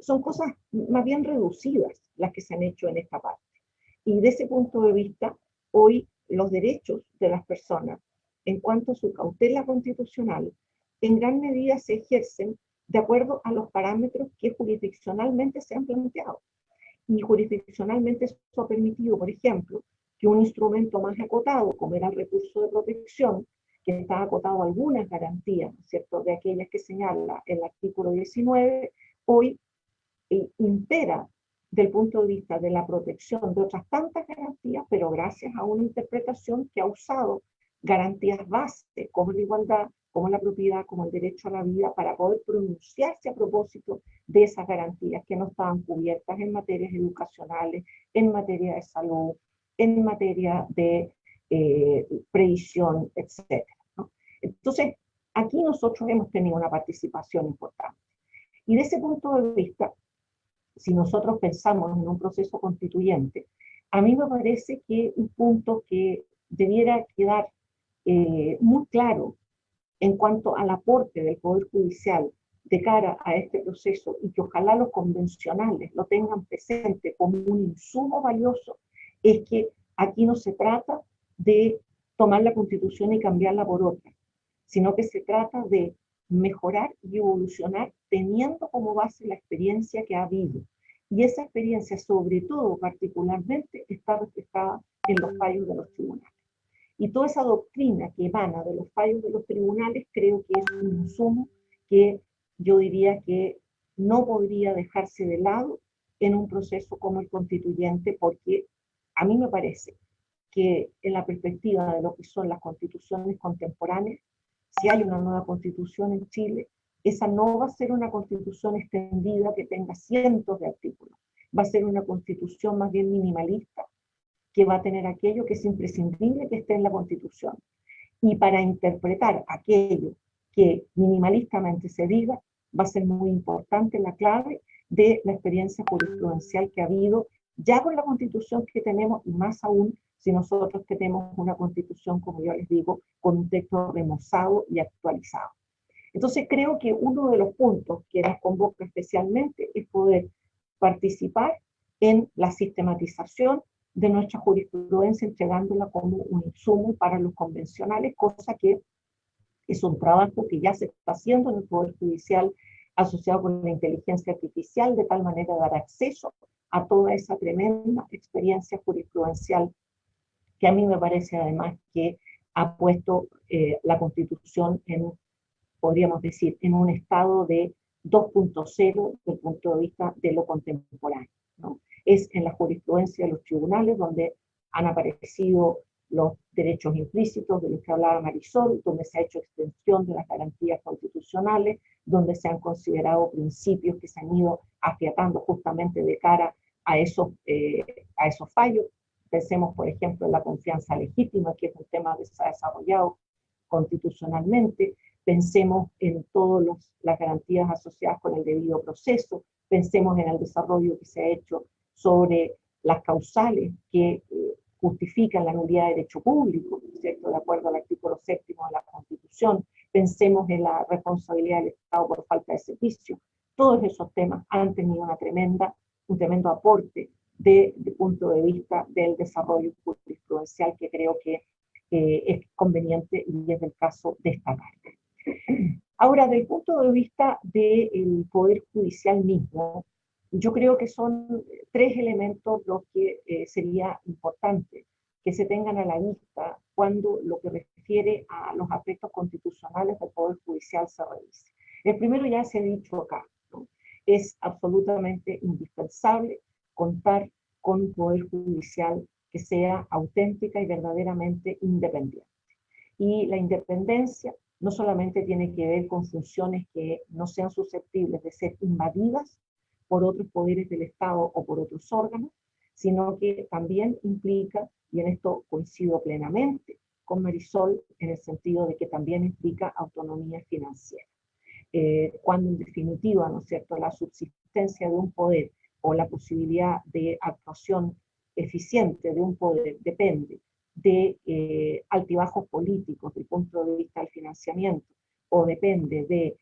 Son cosas más bien reducidas las que se han hecho en esta parte. Y de ese punto de vista, hoy los derechos de las personas, en cuanto a su cautela constitucional, en gran medida se ejercen de acuerdo a los parámetros que jurisdiccionalmente se han planteado. Y jurisdiccionalmente eso ha permitido, por ejemplo, que un instrumento más acotado, como era el recurso de protección, que está acotado a algunas garantías, ¿cierto?, de aquellas que señala el artículo 19, hoy impera del punto de vista de la protección de otras tantas garantías, pero gracias a una interpretación que ha usado garantías base como la igualdad, como la propiedad, como el derecho a la vida, para poder pronunciarse a propósito de esas garantías que no estaban cubiertas en materias educacionales, en materia de salud, en materia de previsión, etc., ¿no? Entonces, aquí nosotros hemos tenido una participación importante. Y de ese punto de vista, si nosotros pensamos en un proceso constituyente, a mí me parece que un punto que debiera quedar muy claro en cuanto al aporte del Poder Judicial de cara a este proceso, y que ojalá los convencionales lo tengan presente como un insumo valioso, es que aquí no se trata de tomar la Constitución y cambiarla por otra, sino que se trata de mejorar y evolucionar teniendo como base la experiencia que ha habido. Y esa experiencia, sobre todo, particularmente, está reflejada en los fallos de los tribunales. Y toda esa doctrina que emana de los fallos de los tribunales creo que es un insumo que yo diría que no podría dejarse de lado en un proceso como el constituyente, porque a mí me parece que en la perspectiva de lo que son las constituciones contemporáneas, si hay una nueva constitución en Chile, esa no va a ser una constitución extendida que tenga cientos de artículos, va a ser una constitución más bien minimalista, que va a tener aquello que es imprescindible que esté en la Constitución. Y para interpretar aquello que minimalistamente se diga, va a ser muy importante la clave de la experiencia jurisprudencial que ha habido ya con la Constitución que tenemos, y más aún si nosotros tenemos una Constitución, como yo les digo, con un texto remozado y actualizado. Entonces creo que uno de los puntos que nos convoca especialmente es poder participar en la sistematización de nuestra jurisprudencia, entregándola como un insumo para los convencionales, cosa que es un trabajo que ya se está haciendo en el Poder Judicial asociado con la inteligencia artificial, de tal manera de dar acceso a toda esa tremenda experiencia jurisprudencial que a mí me parece además que ha puesto la Constitución en, podríamos decir, en un estado de 2.0 desde el punto de vista de lo contemporáneo, ¿no? Es en la jurisprudencia de los tribunales donde han aparecido los derechos implícitos de los que hablaba Marisol, donde se ha hecho extensión de las garantías constitucionales, donde se han considerado principios que se han ido afiatando justamente de cara a esos fallos. Pensemos, por ejemplo, en la confianza legítima, que es un tema que se ha desarrollado constitucionalmente. Pensemos en todas las garantías asociadas con el debido proceso. Pensemos en el desarrollo que se ha hecho sobre las causales que justifican la nulidad de derecho público, ¿cierto?, de acuerdo al artículo 7º de la Constitución. Pensemos en la responsabilidad del Estado por falta de servicio. Todos esos temas han tenido un tremendo aporte desde el punto de vista del desarrollo jurisprudencial que creo que es conveniente y es del caso destacar. Ahora, desde el punto de vista del Poder Judicial mismo, yo creo que son tres elementos los que sería importante que se tengan a la vista cuando lo que refiere a los aspectos constitucionales del Poder Judicial se revise. El primero ya se ha dicho acá, ¿no? Es absolutamente indispensable contar con un Poder Judicial que sea auténtica y verdaderamente independiente. Y la independencia no solamente tiene que ver con funciones que no sean susceptibles de ser invadidas por otros poderes del Estado o por otros órganos, sino que también implica, y en esto coincido plenamente con Marisol, en el sentido de que también implica autonomía financiera. Cuando en definitiva, ¿no es cierto?, la subsistencia de un poder o la posibilidad de actuación eficiente de un poder depende de altibajos políticos desde el punto de vista del financiamiento, o depende de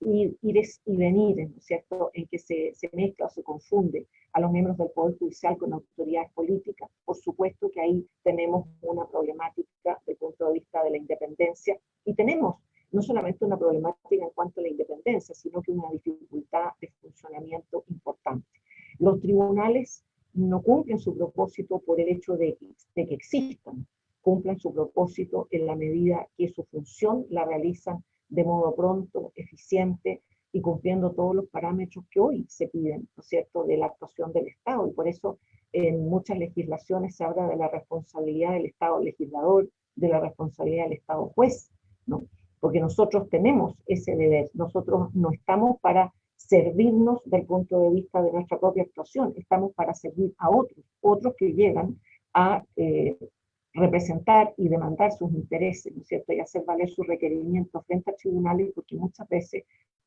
ir y venir, ¿no es cierto?, en que se mezcla o se confunde a los miembros del Poder Judicial con autoridades políticas, por supuesto que ahí tenemos una problemática desde el punto de vista de la independencia, y tenemos no solamente una problemática en cuanto a la independencia, sino que una dificultad de funcionamiento importante. Los tribunales no cumplen su propósito por el hecho de que existan, cumplen su propósito en la medida que su función la realizan de modo pronto, eficiente y cumpliendo todos los parámetros que hoy se piden, ¿no es cierto?, de la actuación del Estado. Y por eso en muchas legislaciones se habla de la responsabilidad del Estado legislador, de la responsabilidad del Estado juez, ¿no? porque nosotros tenemos ese deber, nosotros no estamos para servirnos del punto de vista de nuestra propia actuación, estamos para servir a otros que llegan a representar y demandar sus intereses, ¿no es cierto?, y hacer valer sus requerimientos frente a tribunales, porque muchas veces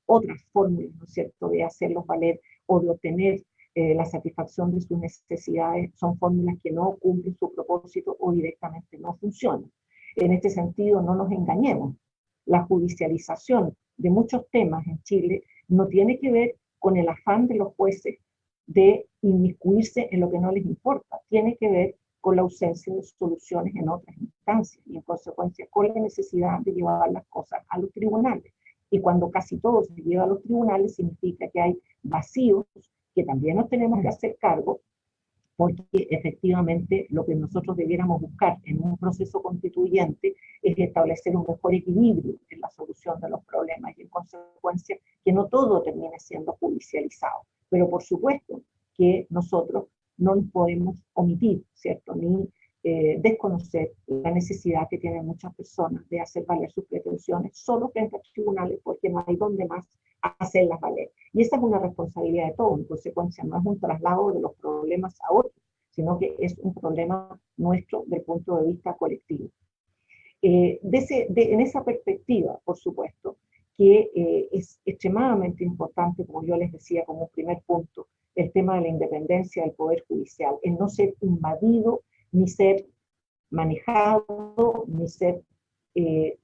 otras fórmulas, ¿no es cierto?, de hacerlos valer o de obtener la satisfacción de sus necesidades son fórmulas que no cumplen su propósito o directamente no funcionan. En este sentido, no nos engañemos. La judicialización de muchos temas en Chile no tiene que ver con el afán de los jueces de inmiscuirse en lo que no les importa, tiene que ver con la ausencia de soluciones en otras instancias y en consecuencia con la necesidad de llevar las cosas a los tribunales. Y cuando casi todo se lleva a los tribunales significa que hay vacíos que también nos tenemos que hacer cargo, porque efectivamente lo que nosotros debiéramos buscar en un proceso constituyente es establecer un mejor equilibrio en la solución de los problemas y en consecuencia que no todo termine siendo judicializado. Pero por supuesto que nosotros no nos podemos omitir, ¿cierto?, ni desconocer la necesidad que tienen muchas personas de hacer valer sus pretensiones solo frente a tribunales porque no hay donde más hacerlas valer. Y esa es una responsabilidad de todos, en consecuencia no es un traslado de los problemas a otros, sino que es un problema nuestro del punto de vista colectivo. En esa perspectiva, por supuesto, que es extremadamente importante, como yo les decía como un primer punto, el tema de la independencia del Poder Judicial, el no ser invadido, ni ser manejado, ni ser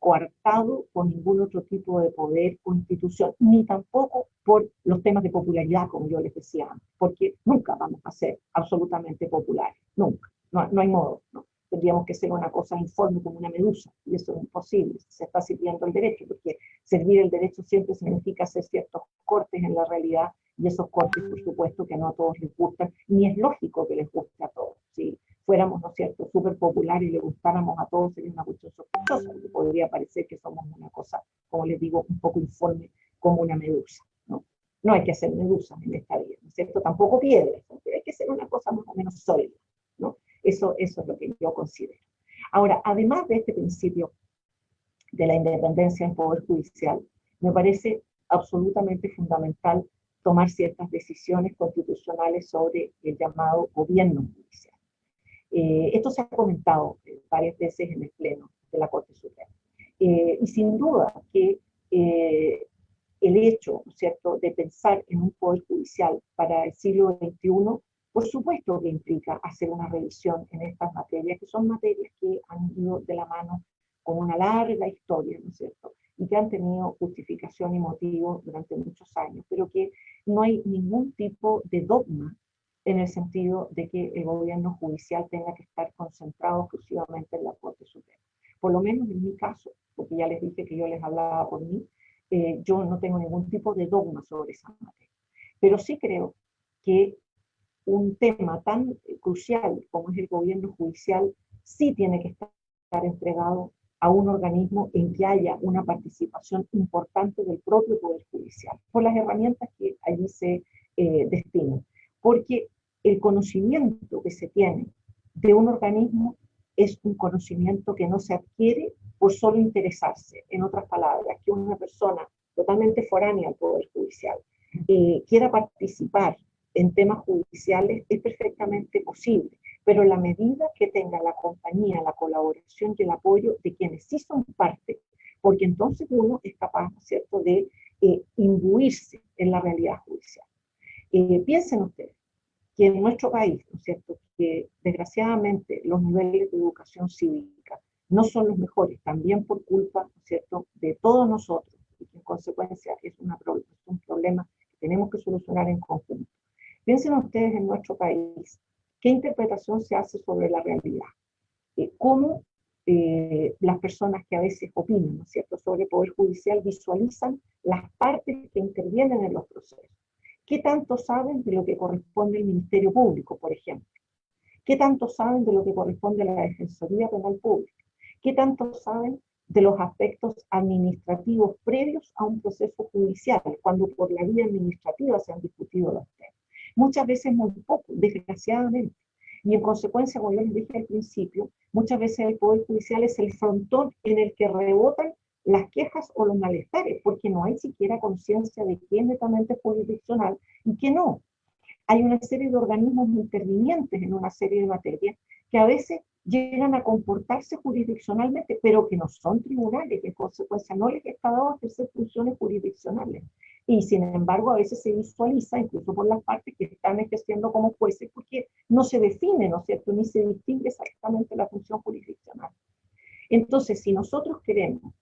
coartado por ningún otro tipo de poder o institución, ni tampoco por los temas de popularidad, como yo les decía antes, porque nunca vamos a ser absolutamente populares, nunca, no hay modo, ¿no? Tendríamos que ser una cosa informe como una medusa, y eso es imposible, se está sirviendo el derecho, porque servir el derecho siempre significa hacer ciertos cortes en la realidad, y esos cortes, por supuesto, que no a todos les gustan, ni es lógico que les guste a todos, ¿sí? Fuéramos, ¿no es cierto?, súper populares y le gustáramos a todos, sería una cuestión sospechosa, porque podría parecer que somos una cosa, como les digo, un poco informe como una medusa, ¿no? No hay que hacer medusas en esta vida, ¿no es cierto?, tampoco piedras, pero hay que ser una cosa más o menos sólida, ¿no? Eso es lo que yo considero. Ahora, además de este principio de la independencia del Poder Judicial, me parece absolutamente fundamental tomar ciertas decisiones constitucionales sobre el llamado gobierno judicial. Esto se ha comentado varias veces en el Pleno de la Corte Suprema. Y sin duda que el hecho, ¿no es cierto?, de pensar en un Poder Judicial para el siglo XXI, por supuesto que implica hacer una revisión en estas materias, que son materias que han ido de la mano con una larga historia, ¿no es cierto?, y que han tenido justificación y motivo durante muchos años, pero que no hay ningún tipo de dogma en el sentido de que el gobierno judicial tenga que estar concentrado exclusivamente en la Corte Suprema. Por lo menos en mi caso, porque ya les dije que yo les hablaba por mí, yo no tengo ningún tipo de dogma sobre esa materia. Pero sí creo que un tema tan crucial como es el gobierno judicial sí tiene que estar entregado a un organismo en que haya una participación importante del propio Poder Judicial, por las herramientas que allí se destinan. Porque el conocimiento que se tiene de un organismo es un conocimiento que no se adquiere por solo interesarse. En otras palabras, que una persona totalmente foránea al Poder Judicial quiera participar en temas judiciales es perfectamente posible, pero en la medida que tenga la compañía, la colaboración y el apoyo de quienes sí son parte, porque entonces uno es capaz, ¿no es cierto?, de imbuirse en la realidad judicial. Piensen ustedes que en nuestro país, ¿no es cierto?, que desgraciadamente los niveles de educación cívica no son los mejores, también por culpa, ¿no es cierto?, de todos nosotros, y que en consecuencia es un problema que tenemos que solucionar en conjunto. Piensen ustedes en nuestro país, ¿qué interpretación se hace sobre la realidad? ¿Cómo las personas que a veces opinan, ¿no es cierto?, sobre el Poder Judicial visualizan las partes que intervienen en los procesos? ¿Qué tanto saben de lo que corresponde al Ministerio Público, por ejemplo? ¿Qué tanto saben de lo que corresponde a la Defensoría Penal Pública? ¿Qué tanto saben de los aspectos administrativos previos a un proceso judicial, cuando por la vía administrativa se han discutido los temas? Muchas veces muy poco, desgraciadamente. Y en consecuencia, como yo les dije al principio, muchas veces el Poder Judicial es el frontón en el que rebotan las quejas o los malestares, porque no hay siquiera conciencia de qué es netamente jurisdiccional y qué no. Hay una serie de organismos intervinientes en una serie de materias que a veces llegan a comportarse jurisdiccionalmente, pero que no son tribunales, que en consecuencia no les está dado a ejercer funciones jurisdiccionales. Y sin embargo, a veces se visualiza, incluso por las partes que están ejerciendo como jueces, porque no se define, ¿no es cierto?, ni se distingue exactamente la función jurisdiccional. Entonces, si nosotros queremos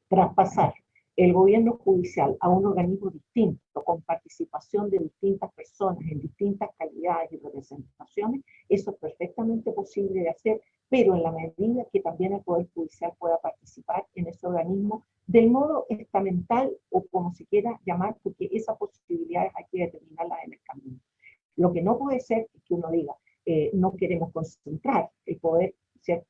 traspasar el gobierno judicial a un organismo distinto, con participación de distintas personas en distintas calidades y representaciones, eso es perfectamente posible de hacer, pero en la medida que también el Poder Judicial pueda participar en ese organismo del modo estamental o como se quiera llamar, porque esas posibilidades hay que determinarlas en el camino. Lo que no puede ser es que uno diga, no queremos concentrar el poder, ¿cierto?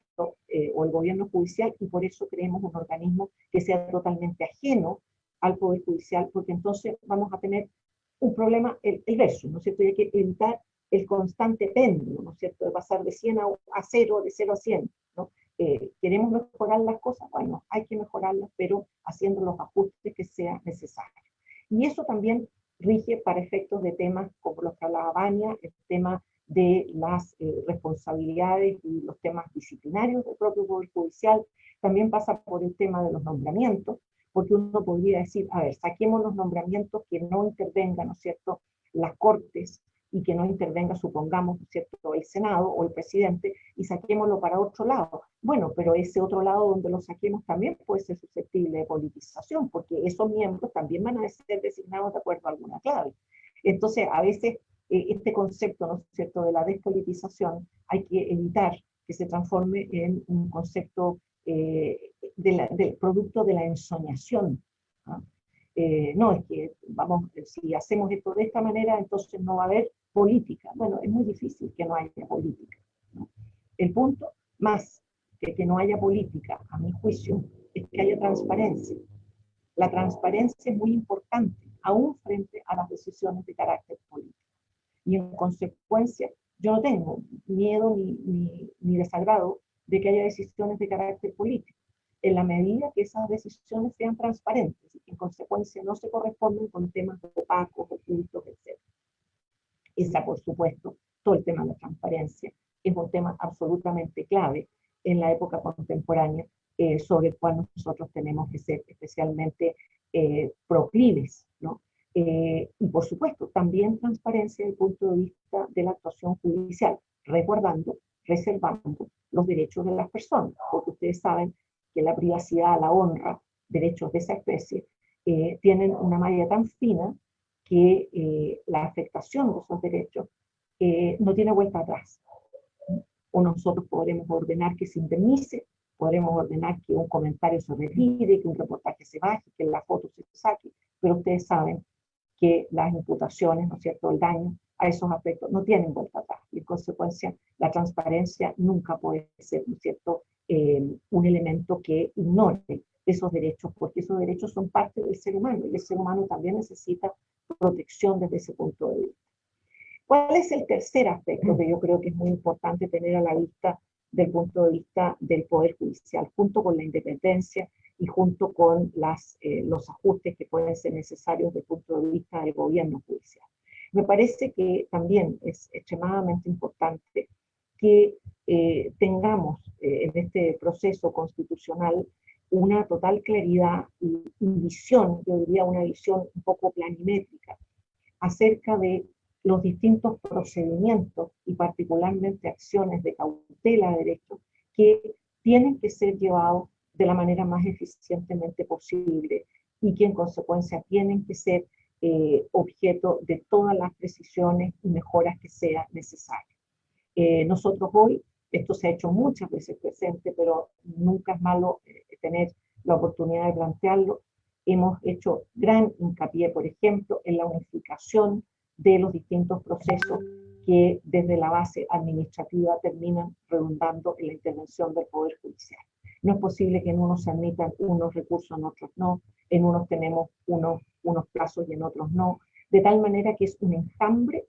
O el gobierno judicial, y por eso creemos un organismo que sea totalmente ajeno al Poder Judicial, porque entonces vamos a tener un problema, el verso, ¿no es cierto? Y hay que evitar el constante péndulo, ¿no es cierto? De pasar de 100 a 0, de 0 a 100, ¿no? ¿Queremos mejorar las cosas? Bueno, hay que mejorarlas, pero haciendo los ajustes que sean necesarios. Y eso también rige para efectos de temas como los que hablaba Vania, el tema de las responsabilidades y los temas disciplinarios del propio Poder Judicial. También pasa por el tema de los nombramientos, porque uno podría decir, a ver, saquemos los nombramientos que no intervengan, ¿no es cierto?, las Cortes, y que no intervenga, supongamos, ¿no es cierto?, el Senado o el presidente, y saquémoslo para otro lado. Bueno, pero ese otro lado donde lo saquemos también puede ser susceptible de politización, porque esos miembros también van a ser designados de acuerdo a alguna clave. Entonces, a veces este concepto, ¿no es cierto?, de la despolitización, hay que evitar que se transforme en un concepto del producto de la ensoñación, ¿no? No, es que, vamos, si hacemos esto de esta manera, entonces no va a haber política. Bueno, es muy difícil que no haya política, ¿no? El punto, más que no haya política, a mi juicio, es que haya transparencia. La transparencia es muy importante, aún frente a las decisiones de carácter político. Y en consecuencia, yo no tengo miedo ni desagrado de que haya decisiones de carácter político, en la medida que esas decisiones sean transparentes y que en consecuencia no se corresponden con temas opacos, ocultos, etc. Esa, por supuesto, todo el tema de la transparencia es un tema absolutamente clave en la época contemporánea, sobre el cual nosotros tenemos que ser especialmente proclives, ¿no? Y por supuesto, también transparencia desde el punto de vista de la actuación judicial, resguardando, reservando los derechos de las personas, porque ustedes saben que la privacidad, la honra, derechos de esa especie, tienen una malla tan fina que la afectación de esos derechos no tiene vuelta atrás. O nosotros podremos ordenar que se indemnice, podremos ordenar que un comentario se retire, que un reportaje se baje, que la foto se saque, pero ustedes saben que las imputaciones, ¿no es cierto?, el daño a esos aspectos no tienen vuelta atrás. Y en consecuencia, la transparencia nunca puede ser, ¿no es cierto?, un elemento que ignore esos derechos, porque esos derechos son parte del ser humano, y el ser humano también necesita protección desde ese punto de vista. ¿Cuál es el tercer aspecto que yo creo que es muy importante tener a la vista del punto de vista del Poder Judicial, junto con la independencia y junto con los ajustes que pueden ser necesarios desde el punto de vista del gobierno judicial? Me parece que también es extremadamente importante que tengamos en este proceso constitucional una total claridad y visión, yo diría una visión un poco planimétrica, acerca de los distintos procedimientos y particularmente acciones de cautela de derechos que tienen que ser llevados de la manera más eficientemente posible y que en consecuencia tienen que ser objeto de todas las precisiones y mejoras que sean necesarias. Nosotros hoy, esto se ha hecho muchas veces presente, pero nunca es malo tener la oportunidad de plantearlo. Hemos hecho gran hincapié, por ejemplo, en la unificación de los distintos procesos que desde la base administrativa terminan redundando en la intervención del Poder Judicial. No es posible que en unos se admitan unos recursos, en otros no, en unos tenemos unos plazos y en otros no, de tal manera que es un enjambre,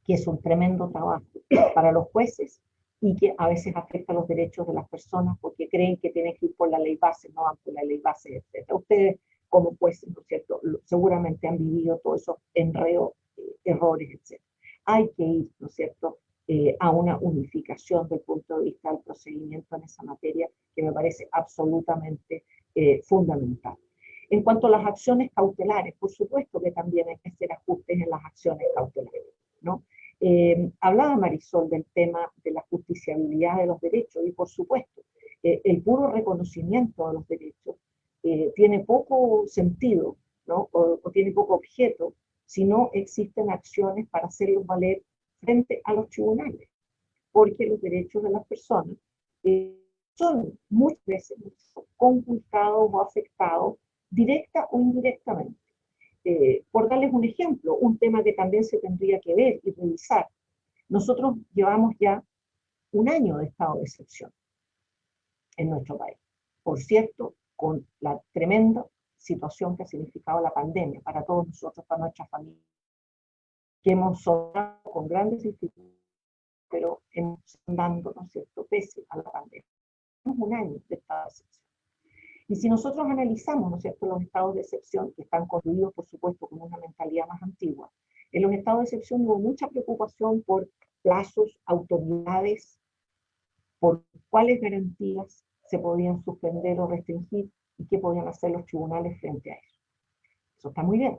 que es un tremendo trabajo para los jueces y que a veces afecta los derechos de las personas porque creen que tienen que ir por la ley base, no van por la ley base, etc. Ustedes, como jueces, ¿no es cierto?, seguramente han vivido todos esos enredos, errores, etc. Hay que ir, ¿no es cierto?, a una unificación del punto de vista del procedimiento en esa materia, que me parece absolutamente fundamental. En cuanto a las acciones cautelares, por supuesto que también hay que hacer ajustes en las acciones cautelares, ¿no? Hablaba Marisol del tema de la justiciabilidad de los derechos y por supuesto el puro reconocimiento de los derechos tiene poco sentido, ¿no? o tiene poco objeto si no existen acciones para hacerlos valer frente a los tribunales, porque los derechos de las personas son muchas veces conculcados o afectados directa o indirectamente. Por darles un ejemplo, un tema que también se tendría que ver y revisar. Nosotros llevamos ya un año de estado de excepción en nuestro país. Por cierto, con la tremenda situación que ha significado la pandemia para todos nosotros, para nuestra familia, que hemos sobrado con grandes dificultades, pero hemos andando, ¿no es cierto?, pese a la pandemia. Tenemos un año de estado de excepción. Y si nosotros analizamos, ¿no es cierto?, los estados de excepción, que están construidos, por supuesto, con una mentalidad más antigua, en los estados de excepción hubo mucha preocupación por plazos, autoridades, por cuáles garantías se podían suspender o restringir y qué podían hacer los tribunales frente a eso. Eso está muy bien,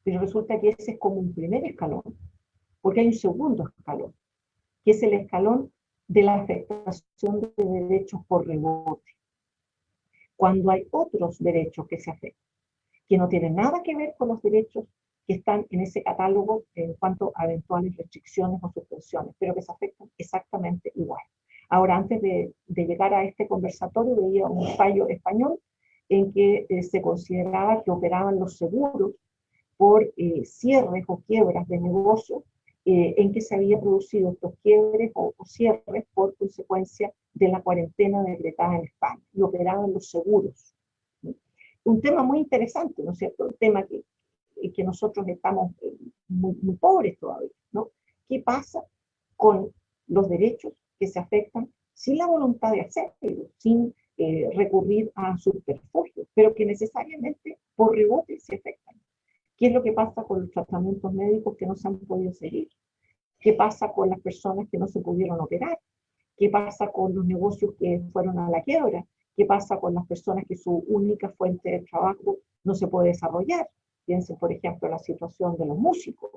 pero resulta que ese es como un primer escalón, porque hay un segundo escalón, que es el escalón de la afectación de derechos por rebote. Cuando hay otros derechos que se afectan, que no tienen nada que ver con los derechos que están en ese catálogo en cuanto a eventuales restricciones o suspensiones, pero que se afectan exactamente igual. Ahora, antes de llegar a este conversatorio, veía un fallo español en que se consideraba que operaban los seguros por cierres o quiebras de negocio, en que se había producido estos quiebres o cierres por consecuencia de la cuarentena decretada en España, y operaban los seguros. Un tema muy interesante, ¿no es cierto? Un tema que nosotros estamos muy pobres todavía, ¿no? ¿Qué pasa con los derechos que se afectan sin la voluntad de hacerlo, sin recurrir a subterfugios, pero que necesariamente por rebote se afectan? ¿Qué es lo que pasa con los tratamientos médicos que no se han podido seguir? ¿Qué pasa con las personas que no se pudieron operar? ¿Qué pasa con los negocios que fueron a la quiebra? ¿Qué pasa con las personas que su única fuente de trabajo no se puede desarrollar? Piensen, por ejemplo, en la situación de los músicos.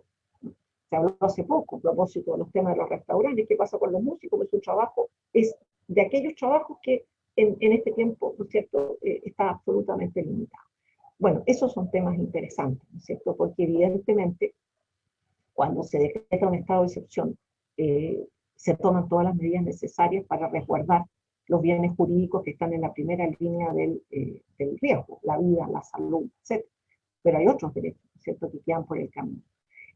Se habló hace poco a propósito de los temas de los restaurantes. ¿Qué pasa con los músicos? Que su trabajo es de aquellos trabajos que en este tiempo, ¿no es cierto?, está absolutamente limitado. Bueno, esos son temas interesantes, ¿no es cierto?, porque evidentemente cuando se decreta un estado de excepción, se toman todas las medidas necesarias para resguardar los bienes jurídicos que están en la primera línea del riesgo, la vida, la salud, etc. Pero hay otros derechos, ¿no es cierto?, que quedan por el camino.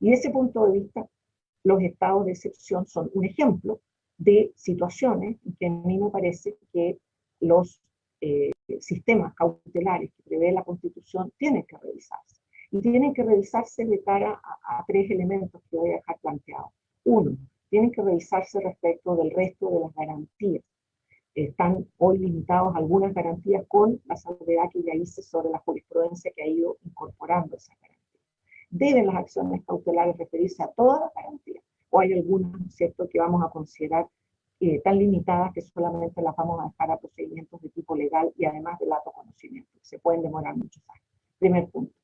Y desde ese punto de vista, los estados de excepción son un ejemplo de situaciones en que a mí me parece que los sistemas cautelares que prevé la Constitución tienen que revisarse. Y tienen que revisarse de cara a tres elementos que voy a dejar planteados. Uno, tienen que revisarse respecto del resto de las garantías. Están hoy limitados algunas garantías con la salvedad que ya hice sobre la jurisprudencia que ha ido incorporando esas garantías. ¿Deben las acciones cautelares referirse a todas las garantías? ¿O hay algunas, ¿cierto?, que vamos a considerar tan limitadas que solamente las vamos a dejar a procedimientos de tipo legal y además de lato conocimiento, que se pueden demorar muchos años? Primer punto.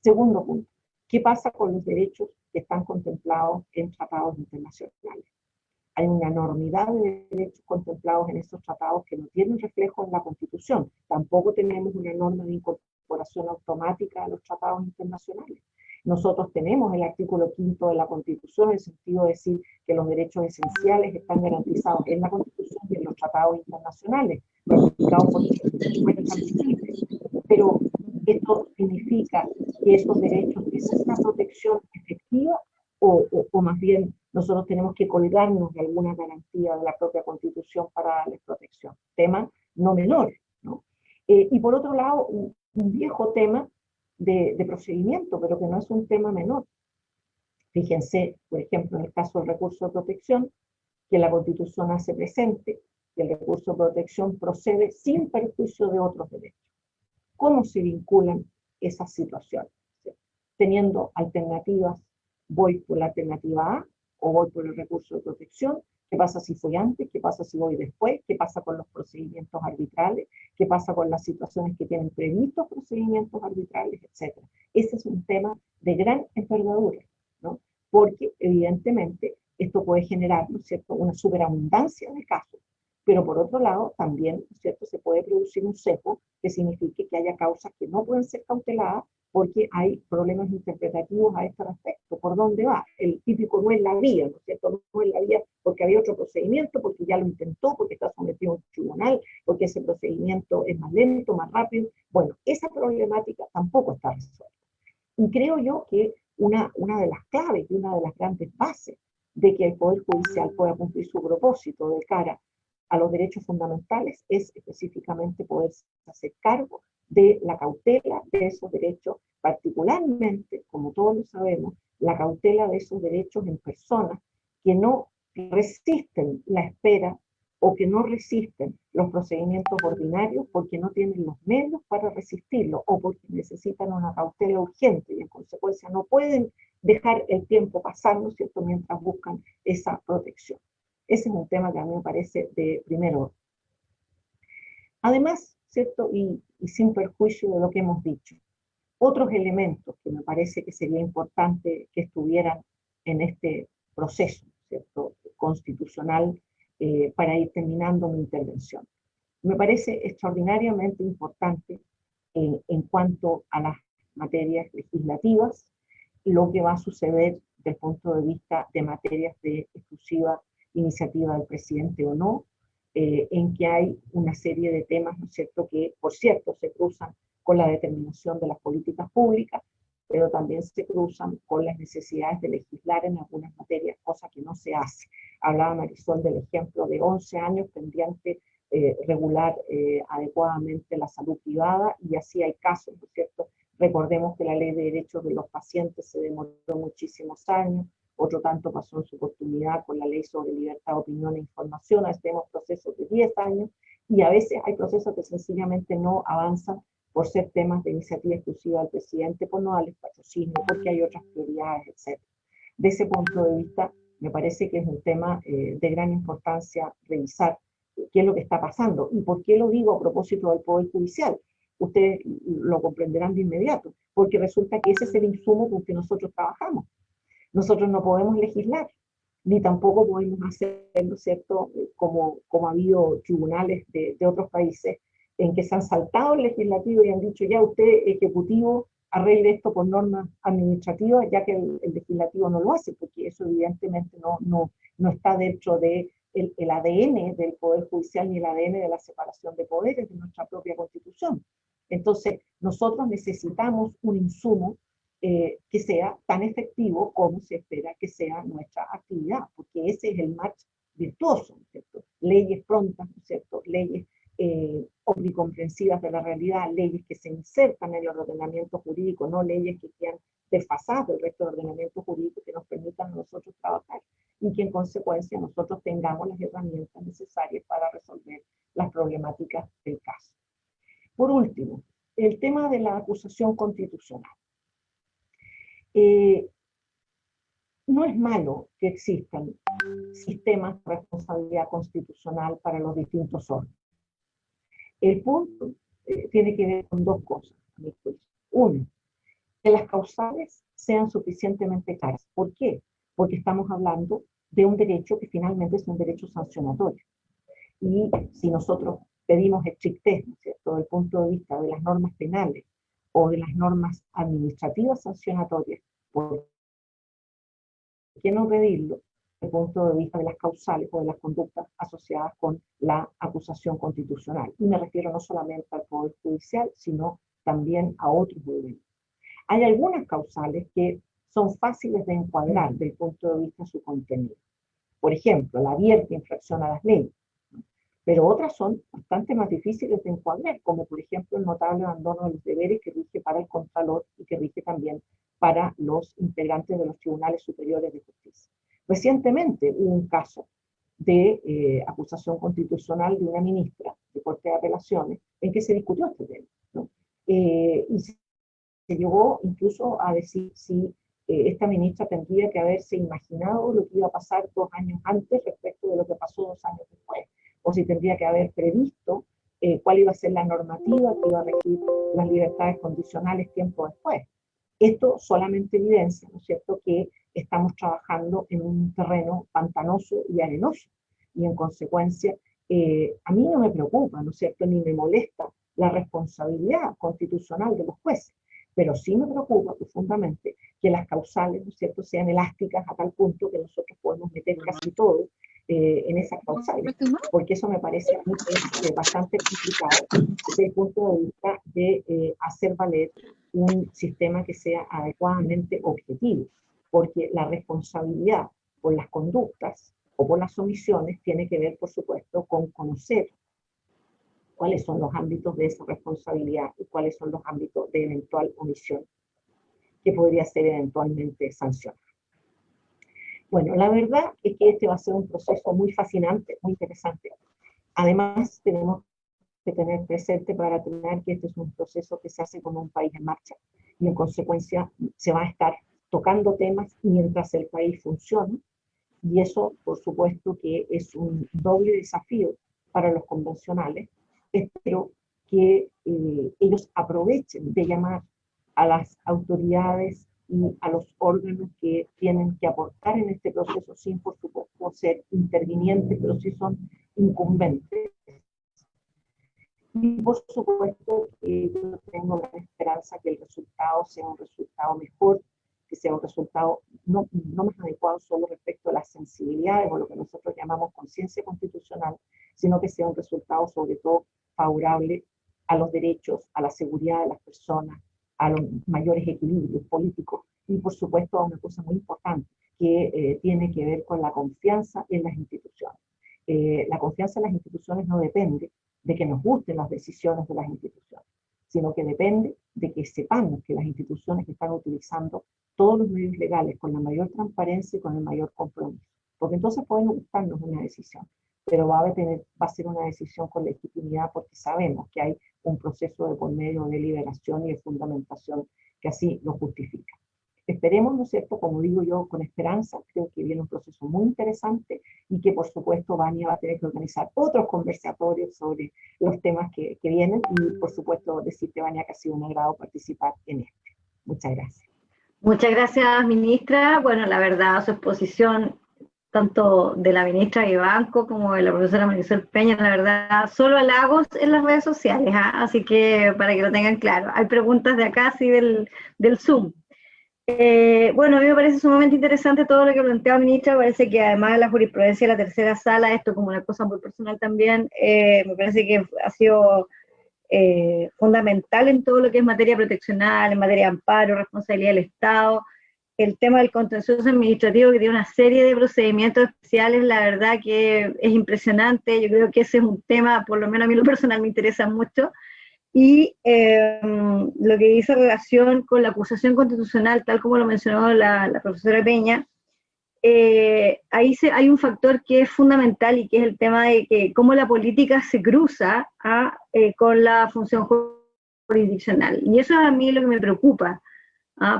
Segundo punto, ¿qué pasa con los derechos que están contemplados en tratados internacionales? Hay una enormidad de derechos contemplados en estos tratados que no tienen reflejo en la Constitución. Tampoco tenemos una norma de incorporación automática a los tratados internacionales. Nosotros tenemos el artículo 5 de la Constitución, en el sentido de decir que los derechos esenciales están garantizados en la Constitución y en los tratados internacionales, ratificados por pero esto significa que esos derechos tienen una protección efectiva o más bien nosotros tenemos que colgarnos de alguna garantía de la propia Constitución para darles protección. Tema no menor, ¿no? Y por otro lado, un viejo tema de procedimiento, pero que no es un tema menor. Fíjense, por ejemplo, en el caso del recurso de protección, que la Constitución hace presente que el recurso de protección procede sin perjuicio de otros derechos. ¿Cómo se vinculan esas situaciones? ¿Sí? Teniendo alternativas, voy por la alternativa A o voy por el recurso de protección. ¿Qué pasa si fui antes? ¿Qué pasa si voy después? ¿Qué pasa con los procedimientos arbitrales? ¿Qué pasa con las situaciones que tienen previstos procedimientos arbitrales, etcétera? Ese es un tema de gran envergadura, ¿no? Porque evidentemente esto puede generar, ¿no es cierto?, una superabundancia de casos, pero por otro lado también, ¿no es cierto?, se puede producir un sesgo que signifique que haya causas que no pueden ser cauteladas porque hay problemas interpretativos a este respecto. ¿Por dónde va? El típico no es la vía, ¿no es cierto? No es la vía porque había otro procedimiento, porque ya lo intentó, porque está sometido a un tribunal, porque ese procedimiento es más lento, más rápido. Bueno, esa problemática tampoco está resuelta. Y creo yo que una de las claves y una de las grandes bases de que el Poder Judicial pueda cumplir su propósito de cara a los derechos fundamentales es específicamente poder hacer cargo de la cautela de esos derechos, particularmente, como todos lo sabemos, la cautela de esos derechos en personas que no resisten la espera o que no resisten los procedimientos ordinarios porque no tienen los medios para resistirlo o porque necesitan una cautela urgente y en consecuencia no pueden dejar el tiempo pasar, ¿no es cierto?, mientras buscan esa protección. Ese es un tema que a mí me parece de primer orden. Además, ¿cierto?, y sin perjuicio de lo que hemos dicho, otros elementos que me parece que sería importante que estuvieran en este proceso, ¿cierto?, constitucional, para ir terminando mi intervención. Me parece extraordinariamente importante en cuanto a las materias legislativas, lo que va a suceder desde el punto de vista de materias de exclusiva iniciativa del presidente o no, en que hay una serie de temas, ¿no es cierto?, que por cierto se cruzan con la determinación de las políticas públicas, pero también se cruzan con las necesidades de legislar en algunas materias, cosa que no se hace. Hablaba Marisol del ejemplo de 11 años pendiente regular adecuadamente la salud privada, y así hay casos, ¿no es cierto? Recordemos que la ley de derechos de los pacientes se demoró muchísimos años, otro tanto pasó en su oportunidad con la ley sobre libertad de opinión e información, tenemos procesos de 10 años, y a veces hay procesos que sencillamente no avanzan por ser temas de iniciativa exclusiva del presidente, por no darles patrocinio, porque hay otras prioridades, etc. De ese punto de vista, me parece que es un tema de gran importancia revisar qué es lo que está pasando. ¿Y por qué lo digo a propósito del Poder Judicial? Ustedes lo comprenderán de inmediato, porque resulta que ese es el insumo con que nosotros trabajamos. Nosotros no podemos legislar, ni tampoco podemos hacerlo, ¿cierto?, como ha habido tribunales de otros países en que se han saltado el legislativo y han dicho ya usted, ejecutivo, arregle esto por normas administrativas, ya que el legislativo no lo hace, porque eso evidentemente no está dentro de el ADN del Poder Judicial ni el ADN de la separación de poderes de nuestra propia Constitución. Entonces, nosotros necesitamos un insumo que sea tan efectivo como se espera que sea nuestra actividad, porque ese es el match virtuoso, ¿no es cierto? Leyes prontas, ¿no es cierto?, leyes omnicomprensivas de la realidad, leyes que se insertan en el ordenamiento jurídico, no leyes que quedan desfasadas del resto del ordenamiento jurídico, que nos permitan a nosotros trabajar y que en consecuencia nosotros tengamos las herramientas necesarias para resolver las problemáticas del caso. Por último, el tema de la acusación constitucional. No es malo que existan sistemas de responsabilidad constitucional para los distintos órdenes. El punto tiene que ver con dos cosas, a mi juicio. Uno, que las causales sean suficientemente claras. ¿Por qué? Porque estamos hablando de un derecho que finalmente es un derecho sancionatorio. Y si nosotros pedimos estrictez, ¿no es cierto?, desde el punto de vista de las normas penales o de las normas administrativas sancionatorias, ¿por qué no pedirlo desde el punto de vista de las causales o de las conductas asociadas con la acusación constitucional? Y me refiero no solamente al Poder Judicial, sino también a otros niveles. Hay algunas causales que son fáciles de encuadrar desde el punto de vista de su contenido. Por ejemplo, la abierta infracción a las leyes. Pero otras son bastante más difíciles de encuadrar, como por ejemplo el notable abandono de los deberes que rige para el Contralor y que rige también para los integrantes de los tribunales superiores de justicia. Recientemente hubo un caso de acusación constitucional de una ministra de Corte de Apelaciones en que se discutió este tema, ¿no? Y se llegó incluso a decir si esta ministra tendría que haberse imaginado lo que iba a pasar 2 años antes respecto de lo que pasó 2 años después, o si tendría que haber previsto cuál iba a ser la normativa que iba a regir las libertades condicionales tiempo después. Esto solamente evidencia, ¿no es cierto?, que estamos trabajando en un terreno pantanoso y arenoso, y en consecuencia a mí no me preocupa, ¿no es cierto?, ni me molesta la responsabilidad constitucional de los jueces, pero sí me preocupa profundamente que las causales, ¿no es cierto?, sean elásticas a tal punto que nosotros podemos meter casi todo en esas causales, porque eso me parece a mí que es bastante complicado desde el punto de vista de hacer valer un sistema que sea adecuadamente objetivo, porque la responsabilidad por las conductas o por las omisiones tiene que ver, por supuesto, con conocer cuáles son los ámbitos de esa responsabilidad y cuáles son los ámbitos de eventual omisión que podría ser eventualmente sancionada. Bueno, la verdad es que este va a ser un proceso muy fascinante, muy interesante. Además, tenemos que tener presente para terminar que este es un proceso que se hace como un país en marcha y en consecuencia se va a estar tocando temas mientras el país funciona, y eso por supuesto que es un doble desafío para los convencionales. Espero que ellos aprovechen de llamar a las autoridades y a los órganos que tienen que aportar en este proceso sin, por supuesto, ser intervinientes, pero sí son incumbentes. Y por supuesto yo tengo la esperanza que el resultado sea un resultado mejor, que sea un resultado no más adecuado solo respecto a las sensibilidades o lo que nosotros llamamos conciencia constitucional, sino que sea un resultado sobre todo favorable a los derechos, a la seguridad de las personas, a los mayores equilibrios políticos y por supuesto a una cosa muy importante que tiene que ver con la confianza en las instituciones. La confianza en las instituciones no depende de que nos gusten las decisiones de las instituciones, sino que depende de que sepamos que las instituciones están utilizando todos los medios legales con la mayor transparencia y con el mayor compromiso. Porque entonces pueden gustarnos una decisión, pero va a ser una decisión con legitimidad porque sabemos que hay un proceso de por medio de deliberación y de fundamentación que así lo justifica. Esperemos, ¿no es cierto?, como digo yo, con esperanza. Creo que viene un proceso muy interesante y que por supuesto Vania va a tener que organizar otros conversatorios sobre los temas que vienen y por supuesto decirte, Vania, que ha sido un agrado participar en este. Muchas gracias. Muchas gracias, ministra. Bueno, la verdad, su exposición, tanto de la ministra Vivanco como de la profesora Marisol Peña, la verdad, solo halagos en las redes sociales, ¿eh? Así que para que lo tengan claro. Hay preguntas de acá, sí, del Zoom. Bueno, a mí me parece sumamente interesante todo lo que plantea la ministra. Me parece que además de la jurisprudencia de la tercera sala, esto como una cosa muy personal también, me parece que ha sido fundamental en todo lo que es materia proteccional, en materia de amparo, responsabilidad del Estado, el tema del contencioso administrativo, que tiene una serie de procedimientos especiales, la verdad que es impresionante. Yo creo que ese es un tema, por lo menos a mí lo personal me interesa mucho, y lo que dice relación con la acusación constitucional, tal como lo mencionó la profesora Peña, ahí hay un factor que es fundamental y que es el tema de que cómo la política se cruza con la función jurisdiccional. Y eso es a mí lo que me preocupa,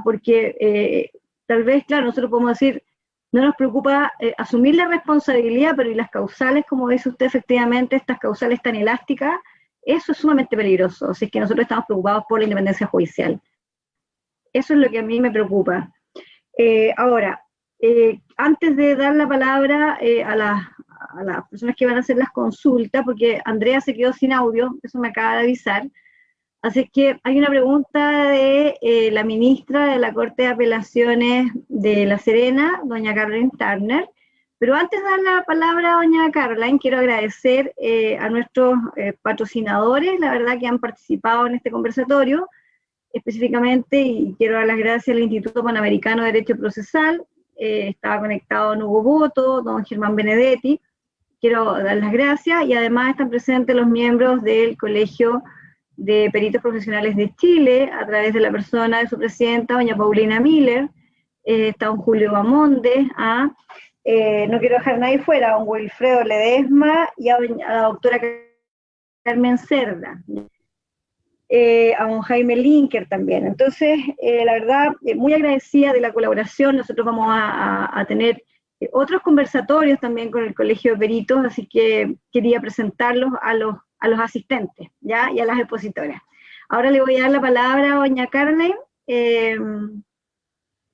porque tal vez, claro, nosotros podemos decir, no nos preocupa asumir la responsabilidad, pero y las causales, como dice usted, efectivamente, estas causales tan elásticas, eso es sumamente peligroso, si es que nosotros estamos preocupados por la independencia judicial. Eso es lo que a mí me preocupa. Ahora, antes de dar la palabra a las personas que van a hacer las consultas, porque Andrea se quedó sin audio, eso me acaba de avisar, así que hay una pregunta de la ministra de la Corte de Apelaciones de La Serena, doña Caroline Turner. Pero antes de dar la palabra a doña Caroline, quiero agradecer a nuestros patrocinadores, la verdad que han participado en este conversatorio, específicamente, y quiero dar las gracias al Instituto Panamericano de Derecho Procesal, estaba conectado don Hugo Boto, don Germán Benedetti, quiero dar las gracias, y además están presentes los miembros del Colegio de Peritos Profesionales de Chile, a través de la persona de su presidenta, doña Paulina Miller, está don Julio Bamonde, no quiero dejar a nadie fuera, a don Wilfredo Ledesma y a la doctora Carmen Cerda, a don Jaime Linker también. Entonces, la verdad, muy agradecida de la colaboración. Nosotros vamos a tener otros conversatorios también con el Colegio de Peritos, así que quería presentarlos a los asistentes, ¿ya? Y a las expositoras. Ahora le voy a dar la palabra a doña Carmen.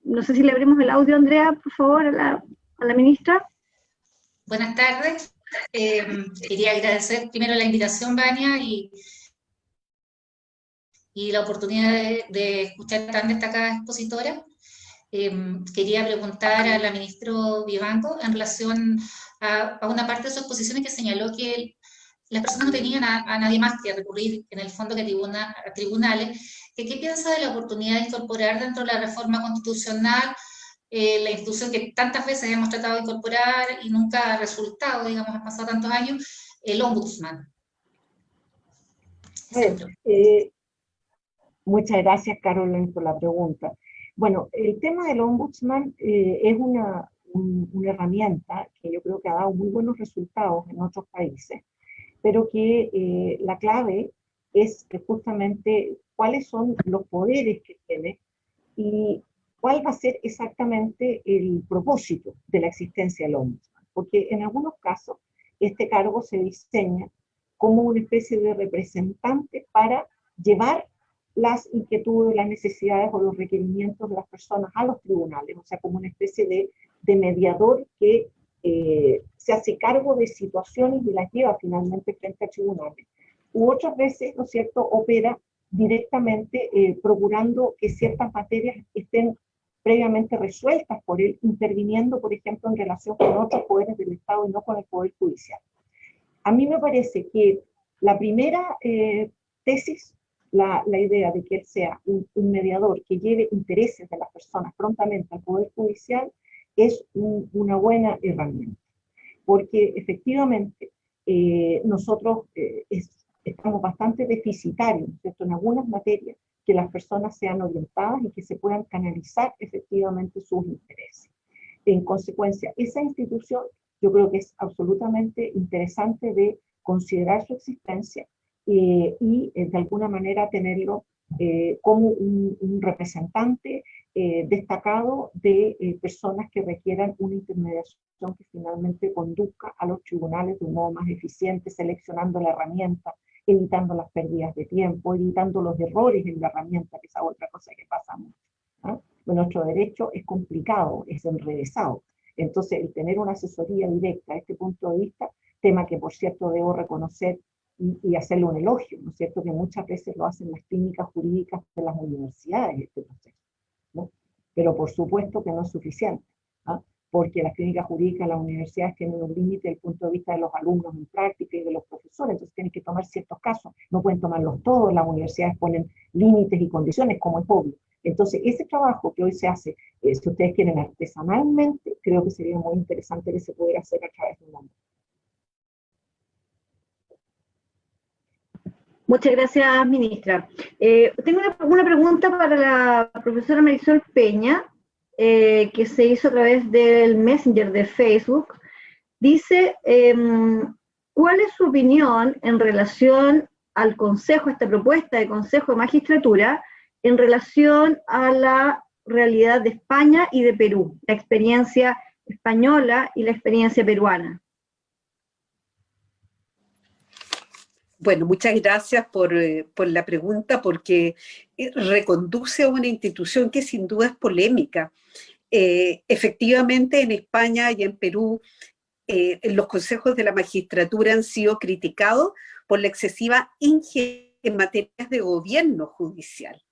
No sé si le abrimos el audio, Andrea, por favor, a la ministra. Buenas tardes. Quería agradecer primero la invitación, Vania, y la oportunidad de escuchar tan destacada expositora. Quería preguntar a la ministra Vivanco en relación a una parte de su exposición que señaló que las personas no tenían a nadie más que recurrir en el fondo que a tribunales. ¿Qué piensa de la oportunidad de incorporar dentro de la reforma constitucional la institución que tantas veces hemos tratado de incorporar y nunca ha resultado, digamos, han pasado tantos años, el ombudsman? Muchas gracias, Carolyn, por la pregunta. Bueno, el tema del ombudsman es una herramienta que yo creo que ha dado muy buenos resultados en otros países, pero que la clave es justamente cuáles son los poderes que tiene y cuál va a ser exactamente el propósito de la existencia del ombudsman. Porque en algunos casos este cargo se diseña como una especie de representante para llevar las inquietudes, las necesidades o los requerimientos de las personas a los tribunales, o sea, como una especie de mediador que se hace cargo de situaciones y las lleva finalmente frente a tribunales. U otras veces, ¿no es cierto?, opera directamente procurando que ciertas materias estén previamente resueltas por él, interviniendo, por ejemplo, en relación con otros poderes del Estado y no con el Poder Judicial. A mí me parece que la primera tesis, la idea de que él sea un mediador que lleve intereses de las personas prontamente al Poder Judicial, es una buena herramienta. Porque efectivamente nosotros estamos bastante deficitarios, ¿cierto?, en algunas materias, que las personas sean orientadas y que se puedan canalizar efectivamente sus intereses. En consecuencia, esa institución yo creo que es absolutamente interesante de considerar su existencia y de alguna manera tenerlo como un representante destacado de personas que requieran una intermediación que finalmente conduzca a los tribunales de un modo más eficiente, seleccionando la herramienta, evitando las pérdidas de tiempo, evitando los errores en la herramienta, que es otra cosa que pasa mucho, ¿no? Nuestro derecho es complicado, es enrevesado. Entonces, el tener una asesoría directa a este punto de vista, tema que por cierto debo reconocer y hacerle un elogio, ¿no es cierto?, que muchas veces lo hacen las clínicas jurídicas de las universidades, este proceso, ¿no? Pero por supuesto que no es suficiente, ¿no?, porque las clínicas jurídicas, las universidades tienen un límite desde el punto de vista de los alumnos en práctica y de los profesores, entonces tienen que tomar ciertos casos, no pueden tomarlos todos, las universidades ponen límites y condiciones, como es obvio. Entonces, ese trabajo que hoy se hace, si ustedes quieren artesanalmente, creo que sería muy interesante que se pudiera hacer a través de un ombudsman. Muchas gracias, ministra. Tengo una pregunta para la profesora Marisol Peña, que se hizo a través del Messenger de Facebook. Dice, ¿cuál es su opinión en relación al Consejo, esta propuesta de Consejo de Magistratura, en relación a la realidad de España y de Perú, la experiencia española y la experiencia peruana? Bueno, muchas gracias por la pregunta, porque reconduce a una institución que sin duda es polémica. Efectivamente, en España y en Perú, los consejos de la magistratura han sido criticados por la excesiva injerencia en materias de gobierno judicial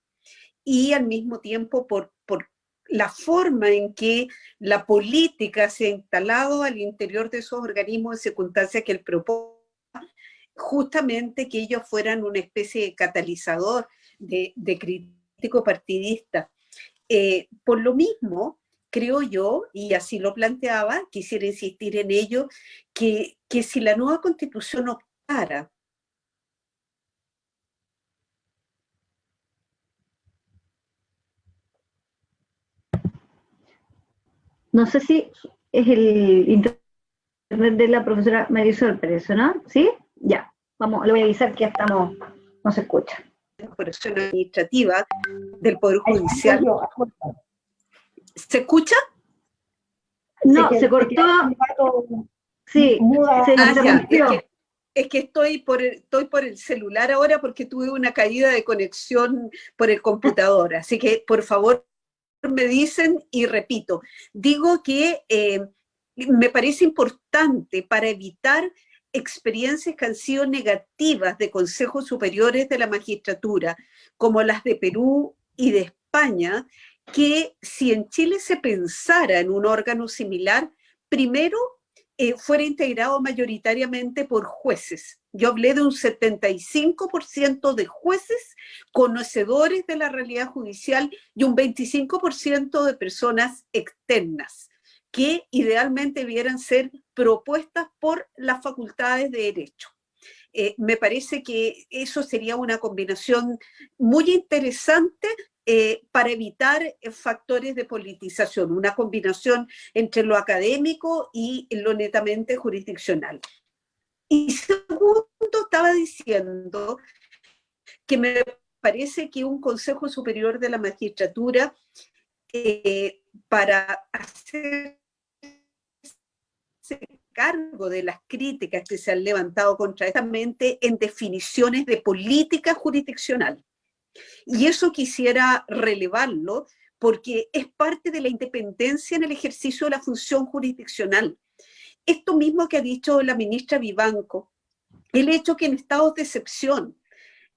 y al mismo tiempo por la forma en que la política se ha instalado al interior de esos organismos en circunstancias que él propone, justamente que ellos fueran una especie de catalizador, de crítico partidista. Por lo mismo, creo yo, y así lo planteaba, quisiera insistir en ello, que si la nueva Constitución optara No sé si es el internet de la profesora Marisol Pérez, ¿no? ¿Sí? Ya. Vamos, le voy a avisar que ya estamos, no se escucha. Corporación administrativa del Poder Ahí Judicial. estoy yo. ¿Se escucha? No, que se cortó. un rato Sí, muda. se Ya, interrumpió. es que estoy por el celular ahora porque tuve una caída de conexión por el computador, así que por favor me dicen y repito. Digo que me parece importante para evitar experiencias que han sido negativas de consejos superiores de la magistratura, como las de Perú y de España, que si en Chile se pensara en un órgano similar, primero fuera integrado mayoritariamente por jueces. Yo hablé de un 75% de jueces conocedores de la realidad judicial y un 25% de personas externas, que idealmente debieran ser propuestas por las facultades de Derecho. Me parece que eso sería una combinación muy interesante para evitar factores de politización, una combinación entre lo académico y lo netamente jurisdiccional. Y segundo, estaba diciendo que me parece que un Consejo Superior de la Magistratura, para hacerse cargo de las críticas que se han levantado contra esta mente en definiciones de política jurisdiccional. Y eso quisiera relevarlo porque es parte de la independencia en el ejercicio de la función jurisdiccional. Esto mismo que ha dicho la ministra Vivanco, el hecho que en estados de excepción,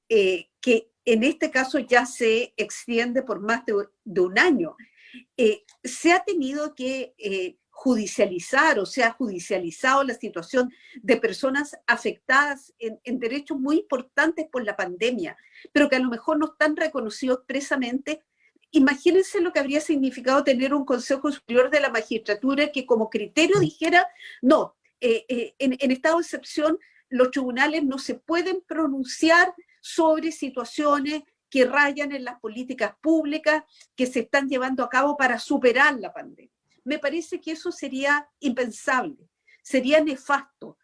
que en este caso ya se extiende por más de un año, se ha tenido que judicializar, o se ha judicializado la situación de personas afectadas en derechos muy importantes por la pandemia, pero que a lo mejor no están reconocidos expresamente. Imagínense lo que habría significado tener un Consejo Superior de la Magistratura que como criterio dijera, no, en estado de excepción los tribunales no se pueden pronunciar sobre situaciones que rayan en las políticas públicas que se están llevando a cabo para superar la pandemia. Me parece que eso sería impensable, sería nefasto.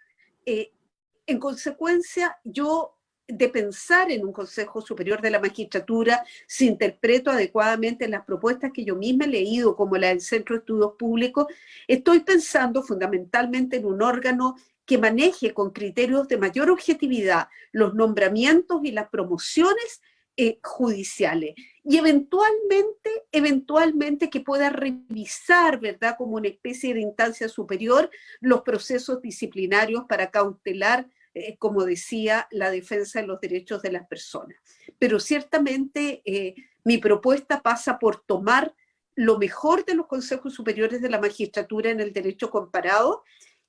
En consecuencia, yo, de pensar en un Consejo Superior de la Magistratura, si interpreto adecuadamente las propuestas que yo misma he leído, como la del Centro de Estudios Públicos, estoy pensando fundamentalmente en un órgano que maneje con criterios de mayor objetividad los nombramientos y las promociones judiciales, y eventualmente que pueda revisar, ¿verdad?, como una especie de instancia superior, los procesos disciplinarios para cautelar, como decía, la defensa de los derechos de las personas. Pero ciertamente mi propuesta pasa por tomar lo mejor de los consejos superiores de la magistratura en el derecho comparado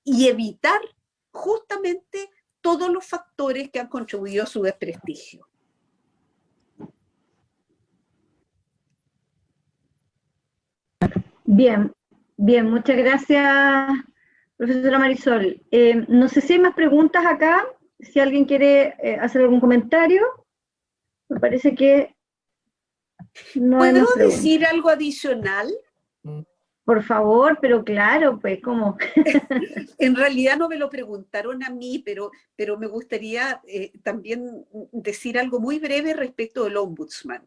y evitar justamente todos los factores que han contribuido a su desprestigio. Bien, bien, muchas gracias, profesora Marisol. No sé si hay más preguntas acá, si alguien quiere hacer algún comentario. Me parece que no hay más ¿Puedo preguntas. decir algo adicional? Por favor, pero claro, pues, ¿cómo? En realidad no me lo preguntaron a mí, pero me gustaría también decir algo muy breve respecto del ombudsman.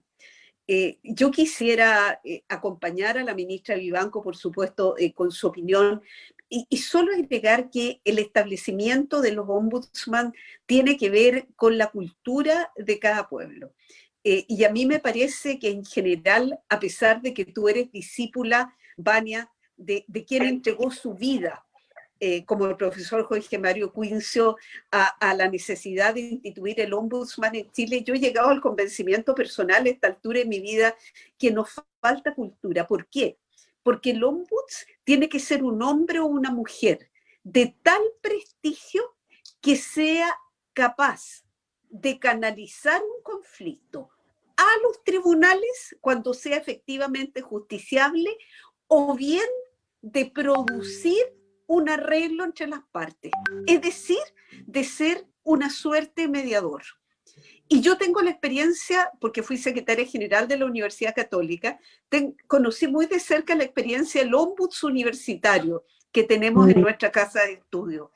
Yo quisiera acompañar a la ministra Vivanco, por supuesto, con su opinión, y solo agregar que el establecimiento de los ombudsman tiene que ver con la cultura de cada pueblo. Y a mí me parece que en general, a pesar de que tú eres discípula, Vania, de quien entregó su vida, como el profesor Jorge Mario Quincio, a la necesidad de instituir el ombudsman en Chile, yo he llegado al convencimiento personal a esta altura de mi vida que nos falta cultura. ¿Por qué? Porque el ombuds tiene que ser un hombre o una mujer de tal prestigio que sea capaz de canalizar un conflicto a los tribunales cuando sea efectivamente justiciable, o bien de producir un arreglo entre las partes, es decir, de ser una suerte mediador. Y yo tengo la experiencia, porque fui secretaria general de la Universidad Católica, conocí muy de cerca la experiencia del ombuds universitario, que tenemos en nuestra casa de estudio,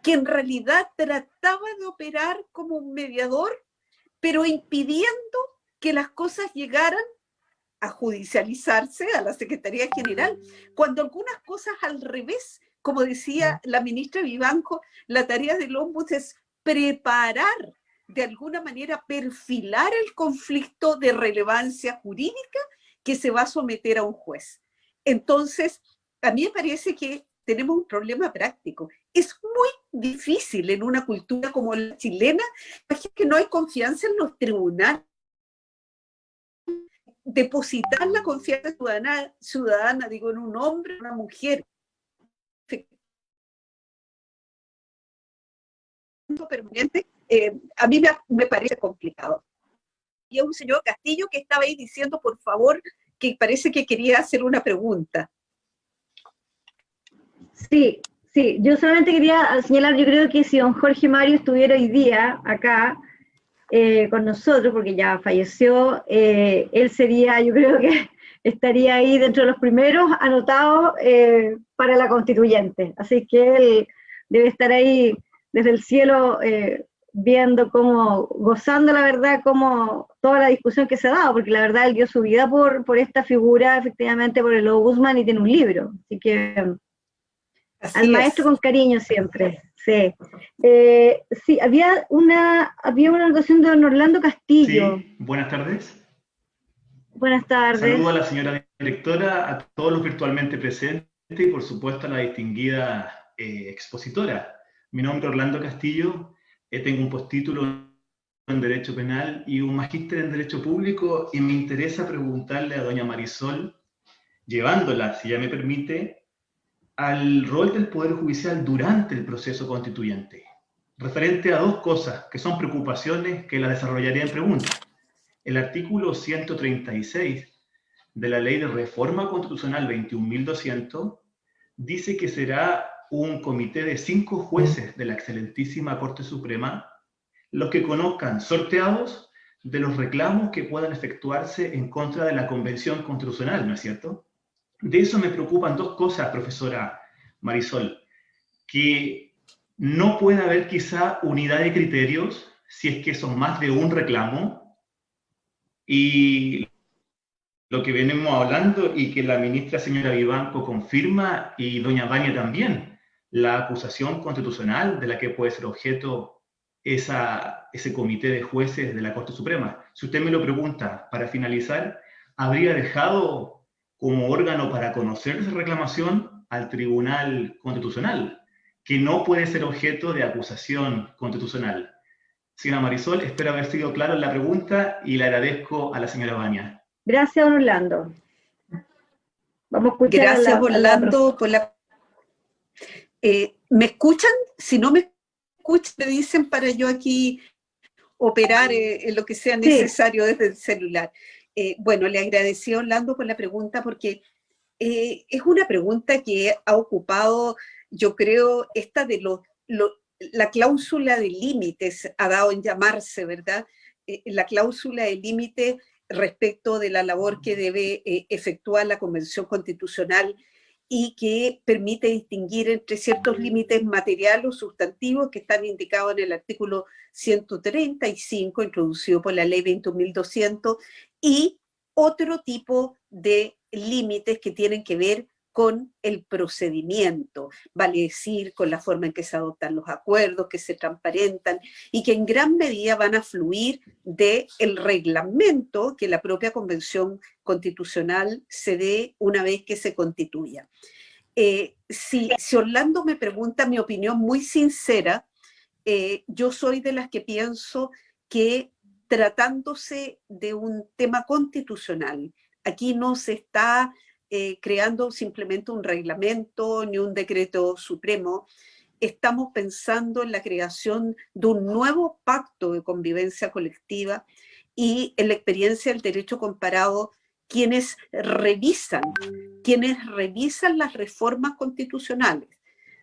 que en realidad trataba de operar como un mediador, pero impidiendo que las cosas llegaran a judicializarse a la Secretaría General, cuando algunas cosas al revés, como decía la ministra Vivanco, la tarea del Ombuds es preparar, de alguna manera perfilar el conflicto de relevancia jurídica que se va a someter a un juez. Entonces, a mí me parece que tenemos un problema práctico. Es muy difícil en una cultura como la chilena, que no hay confianza en los tribunales, depositar la confianza ciudadana, digo, en un hombre, en una mujer, permanente, a mí me parece complicado. Y un señor Castillo que estaba ahí diciendo, por favor, que parece que quería hacer una pregunta. Sí, sí, yo solamente quería señalar, yo creo que si don Jorge Mario estuviera hoy día acá con nosotros, porque ya falleció, él sería, yo creo que estaría ahí dentro de los primeros anotados para la constituyente. Así que él debe estar ahí desde el cielo viendo cómo, gozando la verdad, como toda la discusión que se ha dado, porque la verdad él dio su vida por esta figura, efectivamente por el Ombudsman, y tiene un libro. Así que Así al maestro con cariño siempre, sí. Sí, había una anotación de don Orlando Castillo. Sí, buenas tardes. Buenas tardes. Saludo a la señora directora, a todos los virtualmente presentes y por supuesto a la distinguida expositora. Mi nombre es Orlando Castillo, tengo un postítulo en Derecho Penal y un magíster en Derecho Público, y me interesa preguntarle a doña Marisol, llevándola, si ella me permite, al rol del Poder Judicial durante el proceso constituyente, referente a dos cosas que son preocupaciones que la desarrollaría en pregunta. El artículo 136 de la Ley de Reforma Constitucional 21.200 dice que será un comité de 5 jueces de la excelentísima Corte Suprema los que conozcan, sorteados, de los reclamos que puedan efectuarse en contra de la Convención Constitucional, ¿no es cierto? De eso me preocupan dos cosas, profesora Marisol, que no puede haber quizá unidad de criterios si es que son más de un reclamo, y lo que venimos hablando y que la ministra señora Vivanco confirma, y doña Vania también, la acusación constitucional de la que puede ser objeto ese comité de jueces de la Corte Suprema. Si usted me lo pregunta, para finalizar, ¿habría dejado como órgano para conocer esa reclamación al Tribunal Constitucional, que no puede ser objeto de acusación constitucional? Señora Marisol, espero haber sido claro en la pregunta y le agradezco a la señora Vania. Gracias, don Orlando. Vamos a escuchar. Gracias, Orlando, por la... ¿me escuchan? Si no me escuchan, me dicen para yo aquí operar en lo que sea necesario desde el celular. Bueno, le agradecí a Orlando por la pregunta, porque es una pregunta que ha ocupado, yo creo, esta de la cláusula de límites ha dado en llamarse, ¿verdad? La cláusula de límite respecto de la labor que debe efectuar la Convención Constitucional, y que permite distinguir entre ciertos límites materiales o sustantivos que están indicados en el artículo 135, introducido por la ley 21.200, y otro tipo de límites que tienen que ver con el procedimiento, vale decir, con la forma en que se adoptan los acuerdos, que se transparentan y que en gran medida van a fluir del reglamento que la propia Convención Constitucional se dé una vez que se constituya. Si Orlando me pregunta mi opinión muy sincera, yo soy de las que pienso que, tratándose de un tema constitucional, aquí no se está creando simplemente un reglamento ni un decreto supremo. Estamos pensando en la creación de un nuevo pacto de convivencia colectiva, y en la experiencia del derecho comparado, quienes revisan las reformas constitucionales,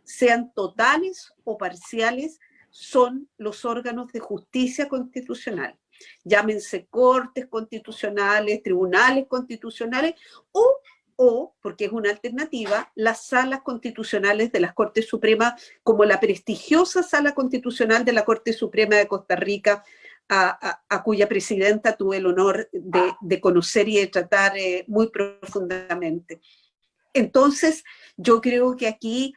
sean totales o parciales, son los órganos de justicia constitucional. Llámense cortes constitucionales, tribunales constitucionales o o, porque es una alternativa, las salas constitucionales de las Cortes Supremas, como la prestigiosa Sala Constitucional de la Corte Suprema de Costa Rica, a cuya presidenta tuve el honor de conocer y de tratar muy profundamente. Entonces, yo creo que aquí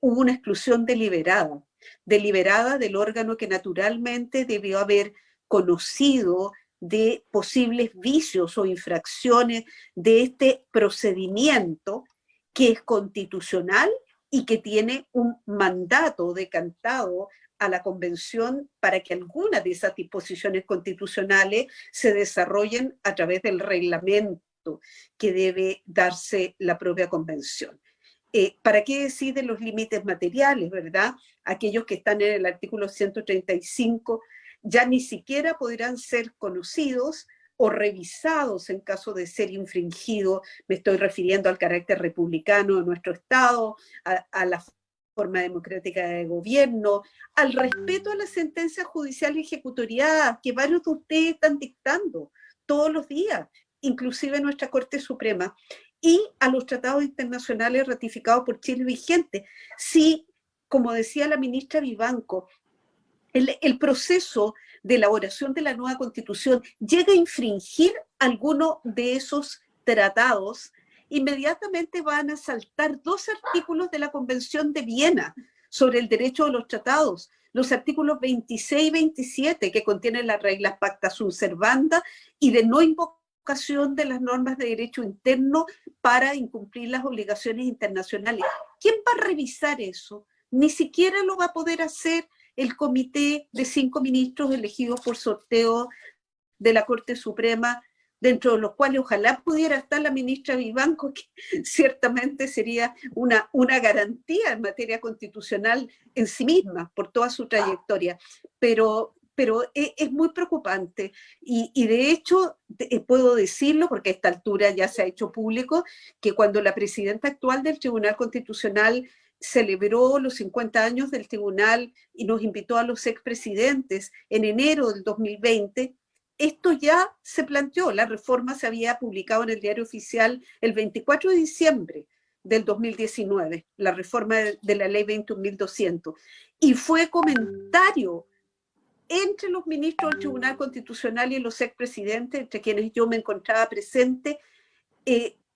hubo una exclusión deliberada del órgano que naturalmente debió haber conocido de posibles vicios o infracciones de este procedimiento que es constitucional y que tiene un mandato decantado a la Convención para que algunas de esas disposiciones constitucionales se desarrollen a través del reglamento que debe darse la propia Convención. ¿Para qué decir de los límites materiales, verdad? Aquellos que están en el artículo 135 ya ni siquiera podrán ser conocidos o revisados en caso de ser infringido. Me estoy refiriendo al carácter republicano de nuestro Estado, a la forma democrática de gobierno, al respeto a las sentencias judiciales ejecutoriadas que varios de ustedes están dictando todos los días, inclusive nuestra Corte Suprema, y a los tratados internacionales ratificados por Chile vigentes. Sí, como decía la ministra Vivanco, el proceso de elaboración de la nueva Constitución llega a infringir alguno de esos tratados, inmediatamente van a saltar 2 artículos de la Convención de Viena sobre el derecho de los tratados, los artículos 26 y 27, que contienen las reglas pacta sunt servanda y de no invocación de las normas de derecho interno para incumplir las obligaciones internacionales. ¿Quién va a revisar eso? Ni siquiera lo va a poder hacer el comité de 5 ministros elegidos por sorteo de la Corte Suprema, dentro de los cuales ojalá pudiera estar la ministra Vivanco, que ciertamente sería una garantía en materia constitucional en sí misma, por toda su trayectoria. Pero es muy preocupante y de hecho puedo decirlo porque a esta altura ya se ha hecho público que cuando la presidenta actual del Tribunal Constitucional celebró los 50 años del tribunal y nos invitó a los expresidentes en enero del 2020, esto ya se planteó, la reforma se había publicado en el Diario Oficial el 24 de diciembre del 2019, la reforma de la ley 21.200, y fue comentario entre los ministros del Tribunal Constitucional y los expresidentes, entre quienes yo me encontraba presente,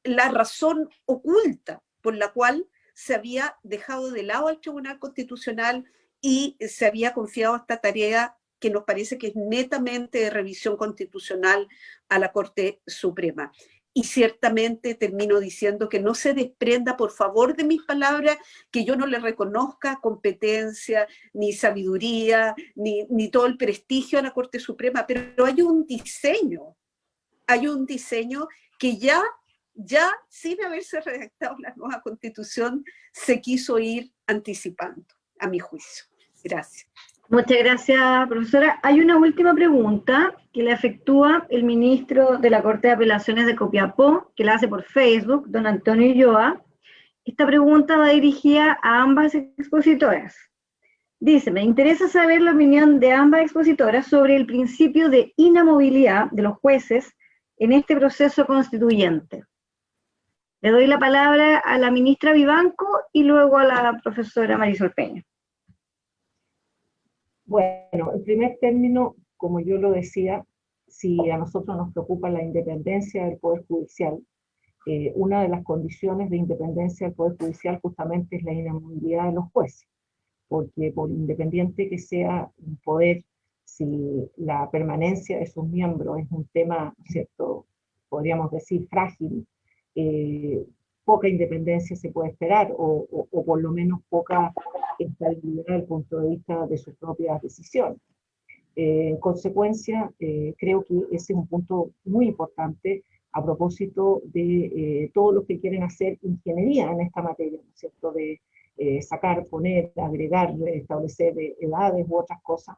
la razón oculta por la cual se había dejado de lado al Tribunal Constitucional y se había confiado esta tarea que nos parece que es netamente de revisión constitucional a la Corte Suprema. Y ciertamente termino diciendo que no se desprenda, por favor, de mis palabras, que yo no le reconozca competencia, ni sabiduría, ni todo el prestigio a la Corte Suprema, pero hay un diseño que ya sin haberse redactado la nueva Constitución, se quiso ir anticipando, a mi juicio. Gracias. Muchas gracias, profesora. Hay una última pregunta que le efectúa el ministro de la Corte de Apelaciones de Copiapó, que la hace por Facebook, don Antonio Ulloa. Esta pregunta va dirigida a ambas expositoras. Dice, me interesa saber la opinión de ambas expositoras sobre el principio de inamovilidad de los jueces en este proceso constituyente. Le doy la palabra a la ministra Vivanco y luego a la profesora Marisol Peña. Bueno, en primer término, como yo lo decía, si a nosotros nos preocupa la independencia del Poder Judicial, una de las condiciones de independencia del Poder Judicial justamente es la inamovilidad de los jueces, porque por independiente que sea un poder, si la permanencia de sus miembros es un tema, ¿cierto?, podríamos decir frágil, poca independencia se puede esperar, o por lo menos poca estabilidad desde el punto de vista de sus propias decisiones. En consecuencia, creo que ese es un punto muy importante a propósito de todos los que quieren hacer ingeniería en esta materia, ¿no es cierto?, de sacar, poner, agregar, establecer edades u otras cosas.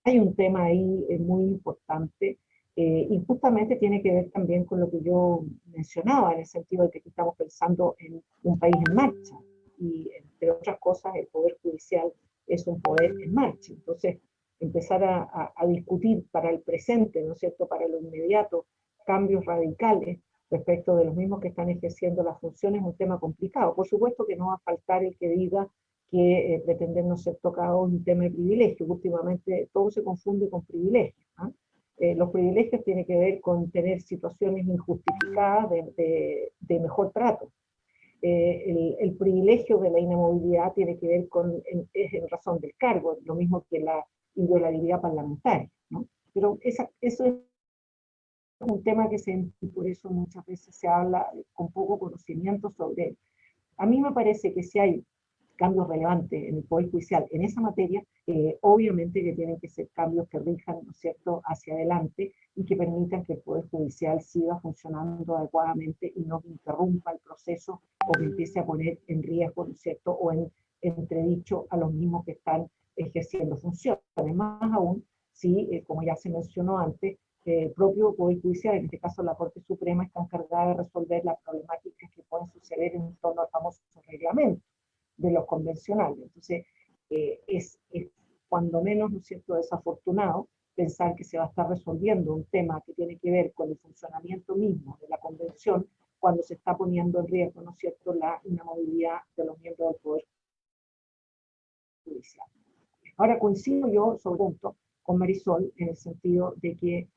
Hay un tema ahí muy importante y justamente tiene que ver también con lo que yo mencionaba, en el sentido de que estamos pensando en un país en marcha y, entre otras cosas, el Poder Judicial es un poder en marcha. Entonces, empezar a discutir para el presente, ¿no es cierto?, para lo inmediato, cambios radicales, respecto de los mismos que están ejerciendo las funciones, es un tema complicado. Por supuesto que no va a faltar el que diga que pretender no ser tocado es un tema de privilegio. Últimamente todo se confunde con privilegios, ¿no? Los privilegios tienen que ver con tener situaciones injustificadas de mejor trato. El privilegio de la inamovilidad tiene que ver con, es en razón del cargo, lo mismo que la inviolabilidad parlamentaria, ¿no? Pero eso es un tema que y por eso muchas veces se habla con poco conocimiento sobre él. A mí me parece que si hay cambios relevantes en el Poder Judicial en esa materia, obviamente que tienen que ser cambios que rijan, ¿no es cierto?, hacia adelante y que permitan que el Poder Judicial siga funcionando adecuadamente y no interrumpa el proceso o que empiece a poner en riesgo, ¿no es cierto?, o en entredicho a los mismos que están ejerciendo funciones. Además, aún, si, como ya se mencionó antes, el propio Poder Judicial, en este caso la Corte Suprema, está encargada de resolver las problemáticas que pueden suceder en torno al famoso reglamento de los convencionales. Entonces, es cuando menos, ¿no es cierto?, desafortunado pensar que se va a estar resolviendo un tema que tiene que ver con el funcionamiento mismo de la convención cuando se está poniendo en riesgo, ¿no es cierto?, la inamovilidad de los miembros del Poder Judicial. Ahora, coincido yo, sobre punto, con Marisol en el sentido de que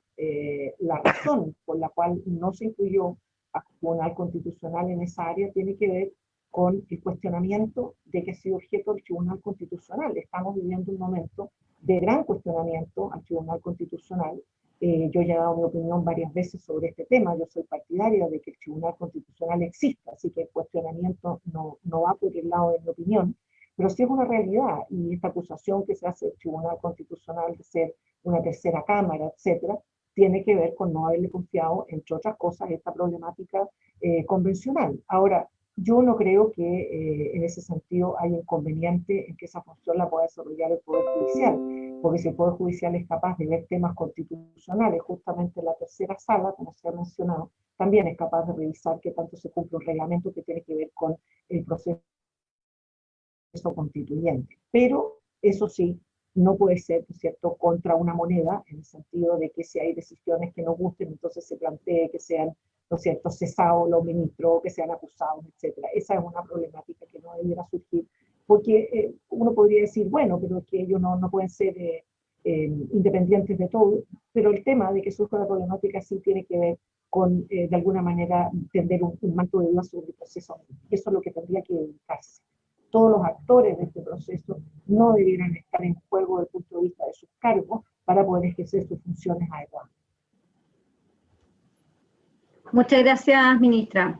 la razón por la cual no se incluyó a Tribunal Constitucional en esa área tiene que ver con el cuestionamiento de que ha sido objeto del Tribunal Constitucional. Estamos viviendo un momento de gran cuestionamiento al Tribunal Constitucional. Yo ya he dado mi opinión varias veces sobre este tema. Yo soy partidaria de que el Tribunal Constitucional exista, así que el cuestionamiento no va por el lado de mi opinión, pero sí es una realidad, y esta acusación que se hace del Tribunal Constitucional de ser una tercera cámara, etcétera, tiene que ver con no haberle confiado, entre otras cosas, esta problemática convencional. Ahora, yo no creo que en ese sentido hay inconveniente en que esa función la pueda desarrollar el Poder Judicial, porque si el Poder Judicial es capaz de ver temas constitucionales, justamente la tercera sala, como se ha mencionado, también es capaz de revisar qué tanto se cumple un reglamento que tiene que ver con el proceso constituyente. Pero eso sí, no puede ser, ¿no es cierto?, contra una moneda, en el sentido de que si hay decisiones que no gusten, entonces se plantee que sean, ¿no es cierto?, cesados los ministros, que sean acusados, etcétera. Esa es una problemática que no debiera surgir, porque uno podría decir, bueno, pero es que ellos no pueden ser independientes de todo, pero el tema de que surja la problemática sí tiene que ver con, de alguna manera, tender un manto de duda sobre el proceso. Eso es lo que tendría que evitarse. Todos los actores de este proceso no debieran estar en juego desde el punto de vista de sus cargos para poder ejercer sus funciones adecuadamente. Muchas gracias, ministra.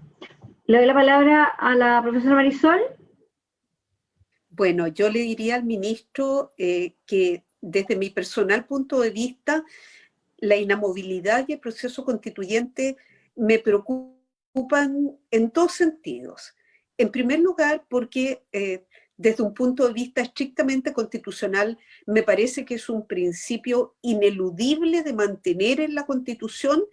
Le doy la palabra a la profesora Marisol. Bueno, yo le diría al ministro que desde mi personal punto de vista, la inamovilidad y el proceso constituyente me preocupan en dos sentidos. En primer lugar, porque desde un punto de vista estrictamente constitucional, me parece que es un principio ineludible de mantener en la Constitución,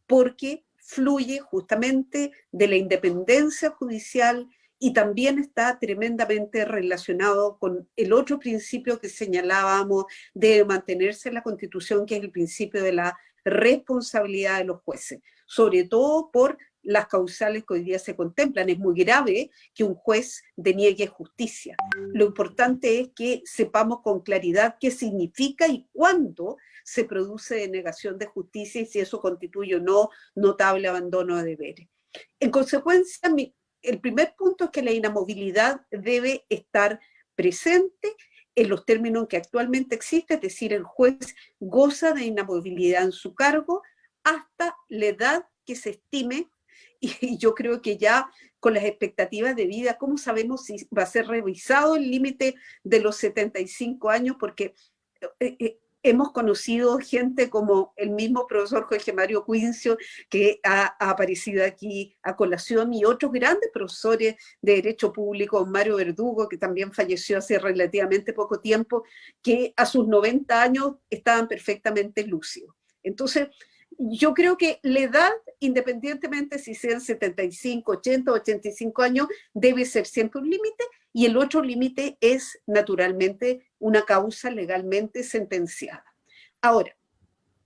porque fluye justamente de la independencia judicial y también está tremendamente relacionado con el otro principio que señalábamos de mantenerse en la Constitución, que es el principio de la responsabilidad de los jueces, sobre todo por las causales que hoy día se contemplan. Es muy grave que un juez deniegue justicia. Lo importante es que sepamos con claridad qué significa y cuándo se produce denegación de justicia y si eso constituye o no notable abandono de deberes. En consecuencia, el primer punto es que la inamovilidad debe estar presente en los términos que actualmente existe, es decir, el juez goza de inamovilidad en su cargo hasta la edad que se estime, y yo creo que ya con las expectativas de vida, ¿cómo sabemos si va a ser revisado el límite de los 75 años? Porque hemos conocido gente como el mismo profesor Jorge Mario Quincio, que ha aparecido aquí a colación, y otros grandes profesores de Derecho Público, Mario Verdugo, que también falleció hace relativamente poco tiempo, que a sus 90 años estaban perfectamente lúcidos. Entonces, yo creo que la edad, independientemente si sean 75, 80 o 85 años, debe ser siempre un límite, y el otro límite es, naturalmente, una causa legalmente sentenciada. Ahora,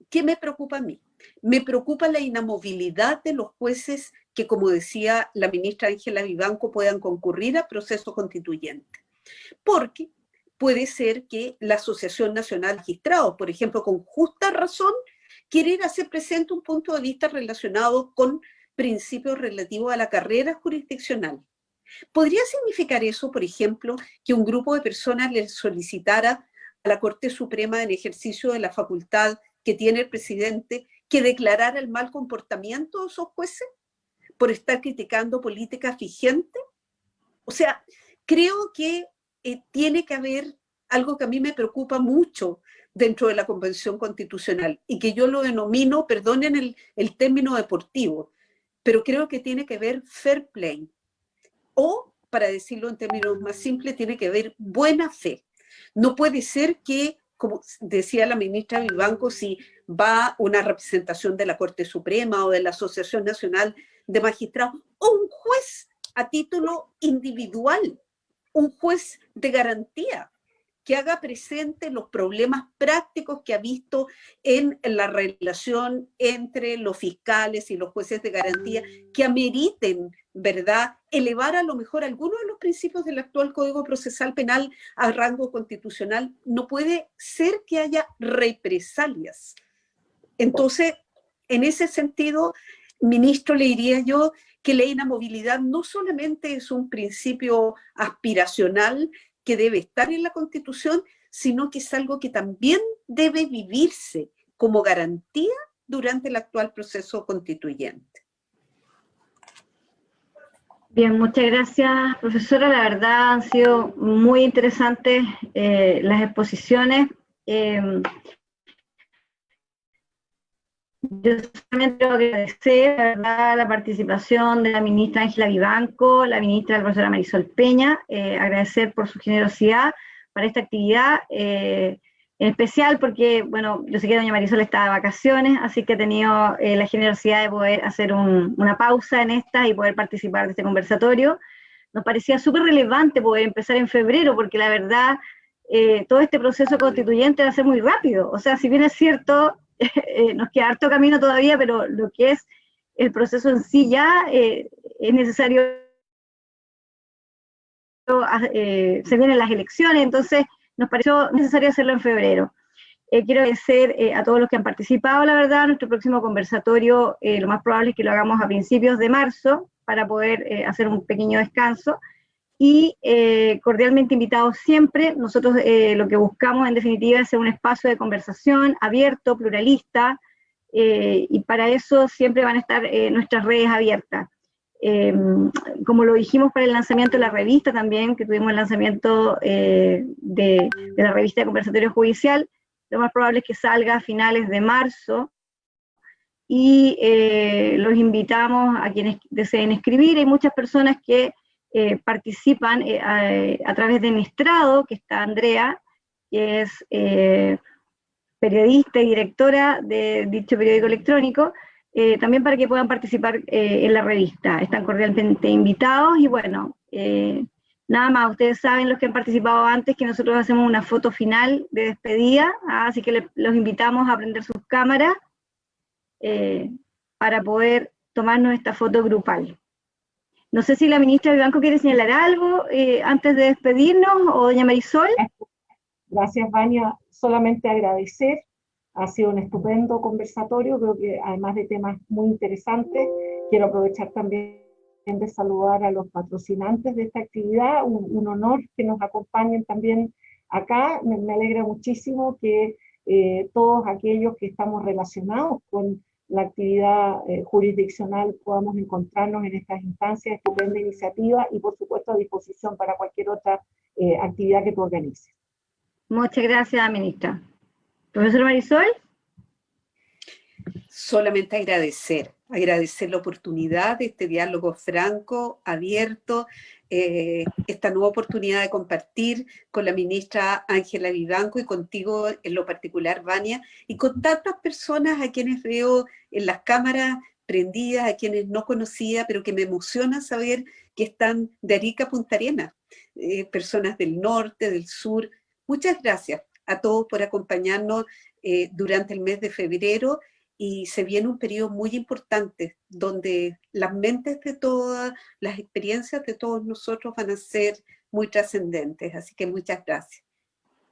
¿qué me preocupa a mí? Me preocupa la inamovilidad de los jueces que, como decía la ministra Ángela Vivanco, puedan concurrir a proceso constituyente. Porque puede ser que la Asociación Nacional de Magistrados, por ejemplo, con justa razón, quiera hacer presente un punto de vista relacionado con principios relativos a la carrera jurisdiccional. ¿Podría significar eso, por ejemplo, que un grupo de personas le solicitara a la Corte Suprema en ejercicio de la facultad que tiene el presidente que declarara el mal comportamiento de esos jueces por estar criticando políticas vigentes? O sea, creo que tiene que haber algo que a mí me preocupa mucho dentro de la Convención Constitucional y que yo lo denomino, perdonen el término deportivo, pero creo que tiene que haber fair play. O, para decirlo en términos más simples, tiene que haber buena fe. No puede ser que, como decía la ministra Vivanco, si va una representación de la Corte Suprema o de la Asociación Nacional de Magistrados, o un juez a título individual, un juez de garantía, que haga presente los problemas prácticos que ha visto en la relación entre los fiscales y los jueces de garantía, que ameriten, ¿verdad?, elevar a lo mejor algunos de los principios del actual Código Procesal Penal a rango constitucional. No puede ser que haya represalias. Entonces, en ese sentido, ministro, le diría yo que la inamovilidad no solamente es un principio aspiracional que debe estar en la Constitución, sino que es algo que también debe vivirse como garantía durante el actual proceso constituyente. Bien, muchas gracias, profesora. La verdad han sido muy interesantes las exposiciones. Yo solamente tengo que agradecer, la verdad, la participación de la ministra Ángela Vivanco, la ministra, la profesora Marisol Peña, agradecer por su generosidad para esta actividad, en especial porque, bueno, yo sé que doña Marisol está de vacaciones, así que he tenido la generosidad de poder hacer una pausa en esta y poder participar de este conversatorio. Nos parecía súper relevante poder empezar en febrero, porque la verdad, todo este proceso constituyente va a ser muy rápido. O sea, si bien es cierto, nos queda harto camino todavía, pero lo que es el proceso en sí ya es necesario, se vienen las elecciones, entonces nos pareció necesario hacerlo en febrero. Quiero agradecer a todos los que han participado, la verdad. Nuestro próximo conversatorio lo más probable es que lo hagamos a principios de marzo para poder hacer un pequeño descanso. Y cordialmente invitados siempre. Nosotros lo que buscamos en definitiva es ser un espacio de conversación abierto, pluralista, y para eso siempre van a estar nuestras redes abiertas. Como lo dijimos para el lanzamiento de la revista también, que tuvimos el lanzamiento de la revista de conversatorio judicial, lo más probable es que salga a finales de marzo, y los invitamos a quienes deseen escribir. Hay muchas personas que participan a través de mi estrado, que está Andrea, que es periodista y directora de dicho periódico electrónico, también para que puedan participar en la revista. Están cordialmente invitados y bueno, nada más, ustedes saben, los que han participado antes, que nosotros hacemos una foto final de despedida, así que los invitamos a prender sus cámaras para poder tomarnos esta foto grupal. No sé si la ministra Vivanco quiere señalar algo antes de despedirnos, o doña Marisol. Gracias, Vania. Solamente agradecer. Ha sido un estupendo conversatorio. Creo que además de temas muy interesantes, quiero aprovechar también de saludar a los patrocinantes de esta actividad. Un honor que nos acompañen también acá. Me alegra muchísimo que todos aquellos que estamos relacionados con la actividad jurisdiccional podamos encontrarnos en estas instancias, estupenda iniciativa, y por supuesto a disposición para cualquier otra actividad que tú organices. Muchas gracias, ministra. Profesora Marisol. Solamente agradecer la oportunidad de este diálogo franco, abierto, esta nueva oportunidad de compartir con la ministra Ángela Vivanco y contigo en lo particular, Vania, y con tantas personas a quienes veo en las cámaras prendidas, a quienes no conocía, pero que me emociona saber que están de Arica a Punta Arenas, personas del norte, del sur. Muchas gracias a todos por acompañarnos durante el mes de febrero, y se viene un periodo muy importante donde las mentes de todas, las experiencias de todos nosotros van a ser muy trascendentes. Así que muchas gracias.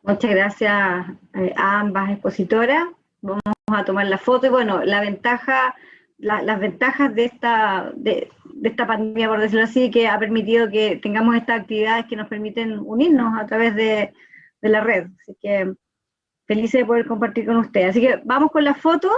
Muchas gracias a ambas expositoras. Vamos a tomar la foto y bueno, las ventajas de esta pandemia, por decirlo así, que ha permitido que tengamos estas actividades que nos permiten unirnos a través de la red. Así que felices de poder compartir con ustedes. Así que vamos con la foto.